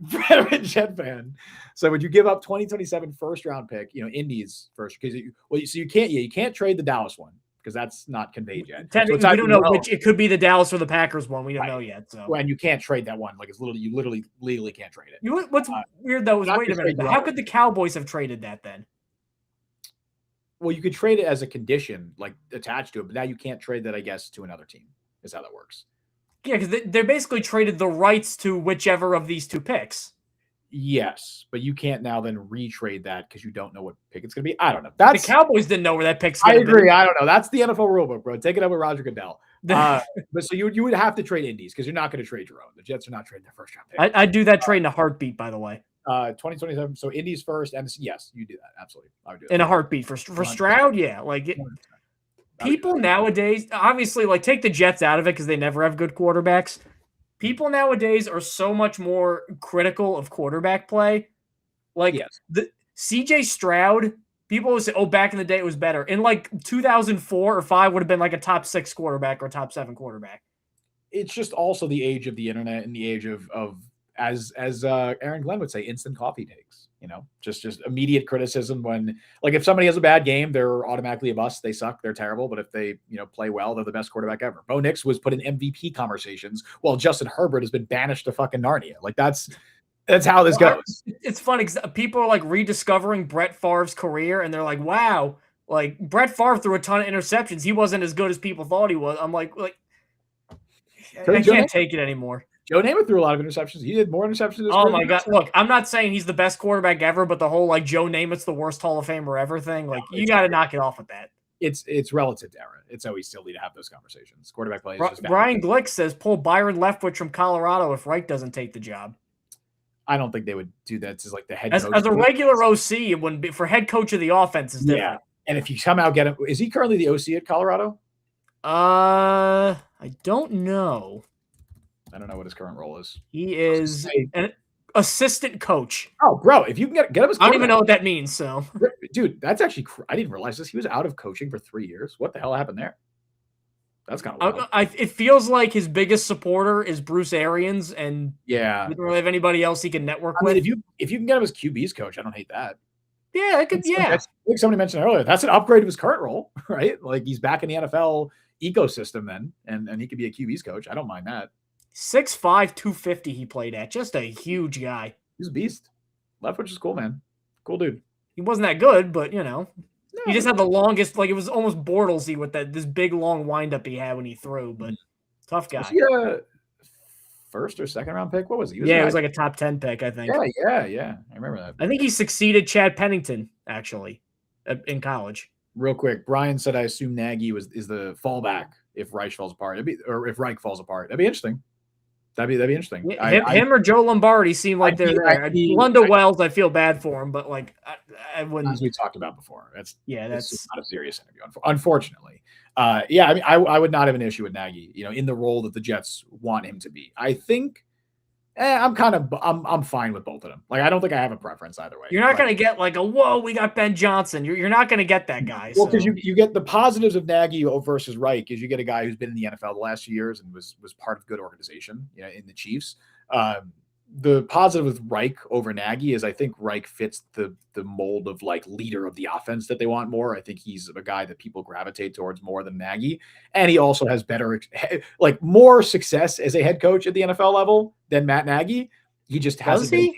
veteran Jet fan. So would you give up 2027 first round pick, Indies first? Because you can't trade the Dallas one because that's not conveyed yet. So we don't know which. It could be the Dallas or the Packers one. We don't know yet. So and you can't trade that one. Like you literally legally can't trade it. What's weird though is wait a minute. How could the Cowboys have traded that then? Well, you could trade it as a condition, like attached to it, but now you can't trade that, I guess, to another team. Is how that works. Yeah, because they basically traded the rights to whichever of these two picks. Yes, but you can't now then retrade that because you don't know what pick it's going to be. I don't know. The Cowboys didn't know where that pick's going to be. I agree. I don't know. That's the NFL rulebook, bro. Take it up with Roger Goodell. But so you would have to trade Indies because you're not going to trade your own. The Jets are not trading their first round pick. I'd do that trade in a heartbeat, by the way. 2027. So Indies first, and yes, you do that absolutely. I would do it in a heartbeat for Stroud. Yeah, people nowadays, obviously, take the Jets out of it because they never have good quarterbacks. People nowadays are so much more critical of quarterback play. The CJ Stroud, people would say, "Oh, back in the day it was better." In 2004 or 5 would have been a top 6 quarterback or top 7 quarterback. It's just also the age of the internet and the age of as Aaron Glenn would say, instant coffee takes, just immediate criticism when, if somebody has a bad game, they're automatically a bust. They suck. They're terrible. But if they, play well, they're the best quarterback ever. Bo Nix was put in MVP conversations while Justin Herbert has been banished to fucking Narnia. That's how this goes. It's funny because people are rediscovering Brett Favre's career and they're like, wow, Brett Favre threw a ton of interceptions. He wasn't as good as people thought he was. I'm I can't take it anymore. Joe Namath threw a lot of interceptions. He did more interceptions. Oh my God. Look, I'm not saying he's the best quarterback ever, but the whole Joe Namath's the worst Hall of Famer ever thing, you got to knock it off with that. It's relative to era. It's always silly to have those conversations. Quarterback play is just Brian Glick says pull Byron Leftwich from Colorado if Reich doesn't take the job. I don't think they would do that as the head coach. As a regular OC, it wouldn't be. For head coach of the offense is different. Yeah. And if you somehow get him, is he currently the OC at Colorado? I don't know. I don't know what his current role is. He is an assistant coach. Oh, bro, if you can get him as I don't even know what that means. So, dude, that's actually I didn't realize this. He was out of coaching for 3 years. What the hell happened there? That's kind of wild. It feels like his biggest supporter is Bruce Arians, and he doesn't really have anybody else he can network with. If you can get him as QB's coach, I don't hate that. Yeah, it could. Like somebody mentioned earlier, that's an upgrade of his current role, right? He's back in the NFL ecosystem then, and he could be a QB's coach. I don't mind that. 6'5", 250 he played at. Just a huge guy. He's a beast. Leftwich is cool, man. Cool dude. He wasn't that good, but he just had the longest, it was almost Bortlesy with this big long windup he had when he threw, but tough guy. Was he a first or second round pick? What was he? It was a top 10 pick, I think. Yeah. I remember that. I think he succeeded Chad Pennington, actually, in college. Real quick, Brian said, I assume Nagy is the fallback if Reich falls apart. If Reich falls apart. That'd be interesting. That'd be interesting. Him or Joe Lombardi seem like they're there. Lunda Wells, I feel bad for him, but I wouldn't. As we talked about before, that's not a serious interview, unfortunately. I would not have an issue with Nagy, in the role that the Jets want him to be. I think I'm fine with both of them. I don't think I have a preference either way. You're not going to get whoa, we got Ben Johnson. You're not going to get that guy. Well, because you get the positives of Nagy versus Reich is you get a guy who's been in the NFL the last few years and was part of a good organization, in the Chiefs. The positive with Reich over Nagy is I think Reich fits the mold of leader of the offense that they want more. I think he's a guy that people gravitate towards more than Nagy. And he also has better, more success as a head coach at the NFL level than Matt Nagy. He just hasn't been.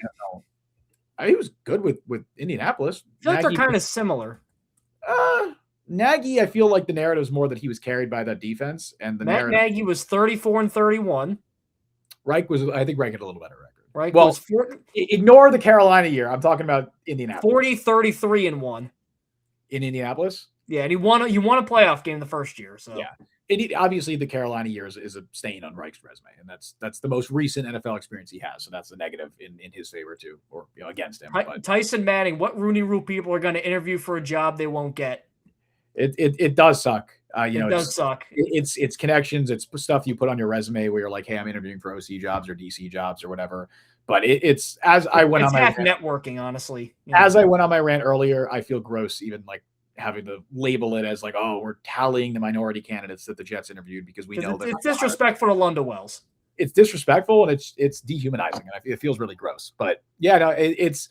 He was good with Indianapolis. I feel like they're kind of similar. Nagy, I feel like the narrative is more that he was carried by that defense. And Nagy was 34-31. I think Reich had a little better record. Right. Well, ignore the Carolina year. I'm talking about Indianapolis. 40-33-1 in Indianapolis. Yeah, and he won a playoff game the first year. So obviously the Carolina year is a stain on Reich's resume, and that's the most recent NFL experience he has. So that's a negative in his favor too, or against him. But Tyson Manning, what Rooney Rule people are going to interview for a job they won't get? It does suck. It does suck. It's connections. It's stuff you put on your resume where you're like, hey, I'm interviewing for OC jobs or DC jobs or whatever. But it's as I went It's on my half rant, networking, honestly. as I went on my rant earlier, I feel gross even like having to label it as like, oh, we're tallying the minority candidates that the Jets interviewed because we know it's disrespectful to Lunda Wells. It's disrespectful and it's dehumanizing and it feels really gross. But yeah, no, it's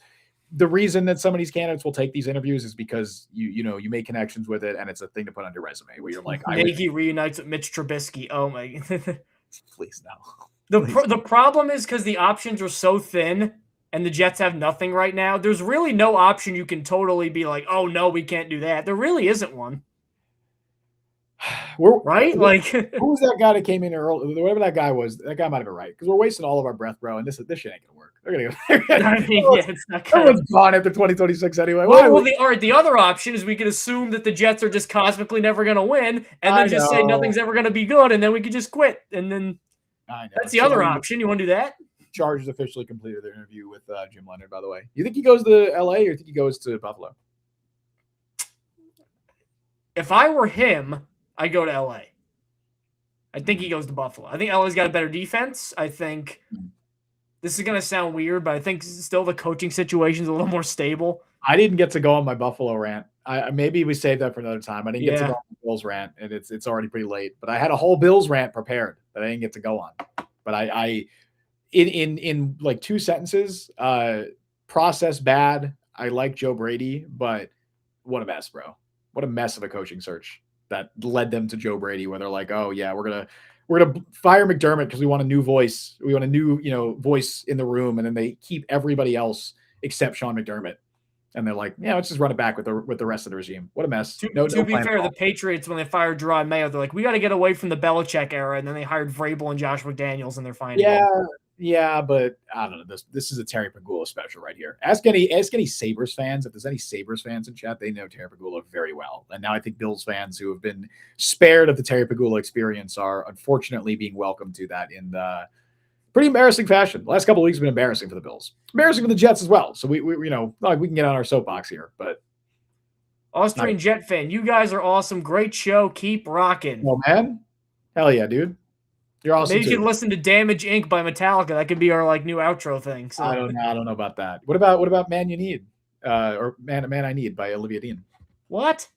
the reason that some of these candidates will take these interviews is because you make connections with it and it's a thing to put on your resume where you're like, Nagy reunites with Mitch Trubisky. Oh my! Please no. The problem is because the options are so thin and the Jets have nothing right now. There's really no option you can totally be like, oh no, we can't do that. There really isn't one. Right? Like, who was that guy that came in early? Whatever that guy was, that guy might have been right because we're wasting all of our breath, bro. And this shit ain't gonna work. They're gonna go. It's not everyone's gone after 2026 anyway. The other option is we could assume that the Jets are just cosmically never gonna win, and then just say nothing's ever gonna be good, and then we could just quit. And then that's the other option. You want to do that? Chargers officially completed their interview with Jim Leonard, by the way. You think he goes to LA or you think he goes to Buffalo? If I were him, I'd go to LA. I think he goes to Buffalo. I think LA's got a better defense. I think this is going to sound weird, but I think still the coaching situation is a little more stable. I didn't get to go on my Buffalo rant. Maybe we saved that for another time. I didn't get to go on the Bills rant, and it's already pretty late. But I had a whole Bills rant prepared that I didn't get to go on. But I in like 2 sentences, process bad. I like Joe Brady, but what a mess, bro. What a mess of a coaching search that led them to Joe Brady, where they're like, oh yeah, we're gonna fire McDermott because we want a new voice. We want a new voice in the room, and then they keep everybody else except Sean McDermott. And they're like, yeah, let's just run it back with the rest of the regime. What a mess. To be fair, the Patriots, when they fired Gerard Mayo, they're like, we got to get away from the Belichick era, and then they hired Vrabel and Josh McDaniels, and they're fine. Yeah, but I don't know. This is a Terry Pagula special right here. Ask any Sabres fans. If there's any Sabres fans in chat, they know Terry Pagula very well. And now I think Bills fans who have been spared of the Terry Pagula experience are unfortunately being welcomed to that in the pretty embarrassing fashion. The last couple of weeks have been embarrassing for the Bills. Embarrassing for the Jets as well. So we not like we can get on our soapbox here, but Austrian Jet fan, you guys are awesome. Great show. Keep rocking. Oh man. Hell yeah, dude. You're awesome. Maybe you can listen to Damage Inc. by Metallica. That could be our new outro thing. So I don't know about that. What about Man You Need? Or Man I Need by Olivia Dean. What?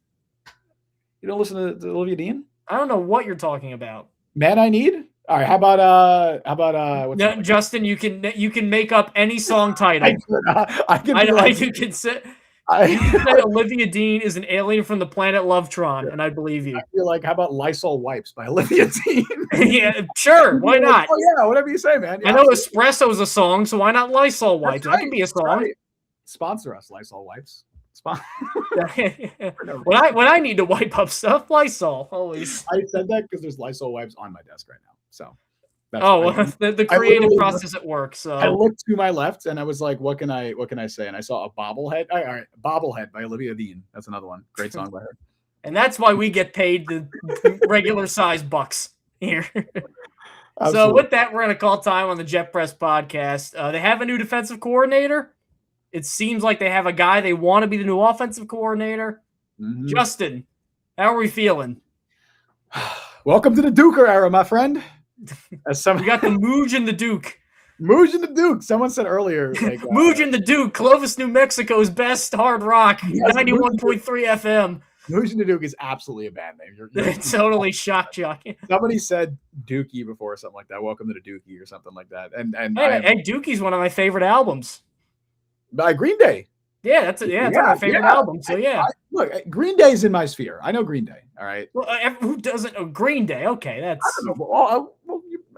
You don't listen to Olivia Dean? I don't know what you're talking about. Man I Need? All right, how about what's Justin, you can make up any song title. You can say Olivia Dean is an alien from the planet Lovetron, and I believe you. I feel like, how about Lysol Wipes by Olivia Dean? Yeah, sure. Why not? Oh, yeah, whatever you say, man. Yeah, I know Espresso is a song, so why not Lysol Wipes? That can be a song. Right. Sponsor us, Lysol Wipes. when I need to wipe up stuff, Lysol always. I said that because there's Lysol wipes on my desk right now. So the creative process at work. So I looked to my left and I was like, what can I say? And I saw a bobblehead. All right, Bobblehead by Olivia Dean. That's another one. Great song by her. And that's why we get paid the regular size bucks here. So with that, we're gonna call time on the Jet Press podcast. They have a new defensive coordinator. It seems like they have a guy they want to be the new offensive coordinator. Mm-hmm. Justin, how are we feeling? Welcome to the Duker era, my friend. We got the Mooj and the Duke. Mooj and the Duke. Someone said earlier. Like, Mooj and the Duke, Clovis, New Mexico's best hard rock, 91.3 FM. Mooj and the Duke is absolutely a band name. You're totally shock jockey. Somebody said Dookie before or something like that. Welcome to the Dookie or something like that. And Dookie's one of my favorite albums. By Green Day. Yeah, that's my favorite album. So look, Green Day's in my sphere. I know Green Day. All right. Well, who doesn't know Green Day? Okay, that's. I don't know.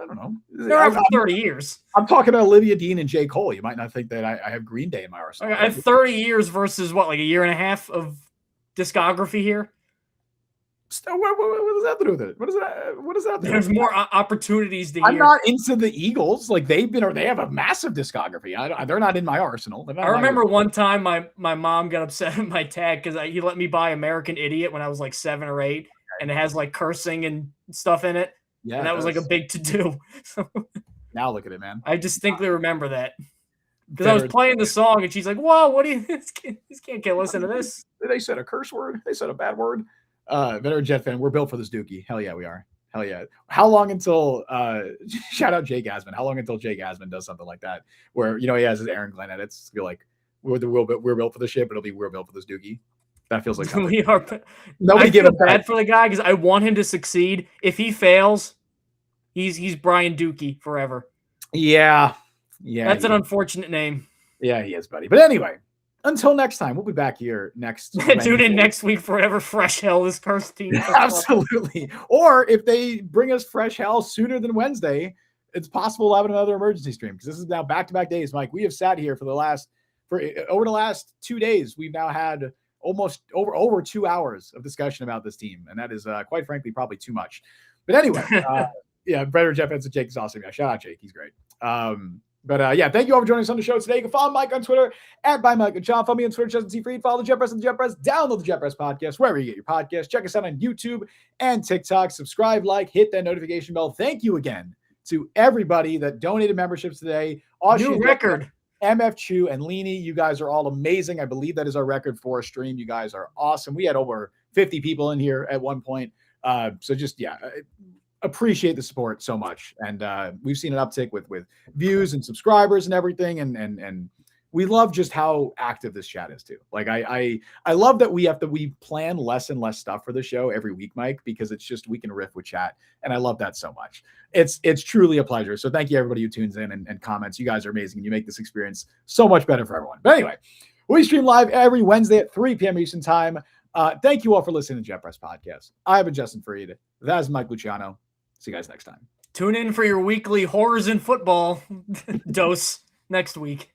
I don't know. They're out for 30 years. I'm talking to Olivia Dean and J. Cole. You might not think that I have Green Day in my arsenal. I have 30 years versus what, like a year and a half of discography here. What does that do with it? What is that? There's more opportunities to hear. I'm not into the Eagles. Like they have a massive discography. They're not in my arsenal. I remember one time my mom got upset at my dad because he let me buy American Idiot when I was like 7 or 8, and it has like cursing and stuff in it. Yeah, and that was like a big to do. Now look at it, man. I distinctly remember that because I was playing the song and she's like, "Whoa, what do you? This can't listen to this." They said a curse word. They said a bad word. Veteran Jet fan, we're built for this Dookie. Hell yeah, we are. Hell yeah. How long until shout out Jake Asman? How long until Jake Asman does something like that? Where he has his Aaron Glenn edits. Be like, we're built for the shit, but it'll be we're built for this dookie. That feels like something. We are. Nobody I give feel him bad for the guy because I want him to succeed. If he fails, he's Brian Dookie forever. Yeah. That's an unfortunate name. Yeah, he is, buddy. But anyway, until next time, we'll be back here next. Tune in next week for whatever fresh hell this first team. Absolutely. Or if they bring us fresh hell sooner than Wednesday, it's possible we'll have another emergency stream because this is now back-to-back days, Mike. We have sat here for over the last 2 days. We've now had almost over 2 hours of discussion about this team, and that is quite frankly probably too much. But anyway, Brother Jeff Henson, Jake is awesome. Yeah, shout out Jake, he's great. Thank you all for joining us on the show today. You can follow Mike on Twitter @ByMikeandJohn. Follow me on Twitter, Justin T. Fried. Follow the Jet Press and the Jet Press. Download the Jet Press podcast wherever you get your podcasts. Check us out on YouTube and TikTok. Subscribe, hit that notification bell. Thank you again to everybody that donated memberships today. New record. MF Chu and Leany, you guys are all amazing. I believe that is our record for a stream. You guys are awesome. We had over 50 people in here at one point. Appreciate the support so much. And we've seen an uptick with views and subscribers and everything. And we love just how active this chat is too. Like I love that we plan less and less stuff for the show every week, Mike, because it's just, we can riff with chat. And I love that so much. It's truly a pleasure. So thank you everybody who tunes in and comments. You guys are amazing. And you make this experience so much better for everyone. But anyway, we stream live every Wednesday at 3 p.m. Eastern time. Thank you all for listening to Jet Press Podcast. I've been Justin Fried. That is Mike Luciano. See you guys next time. Tune in for your weekly horrors in football dose next week.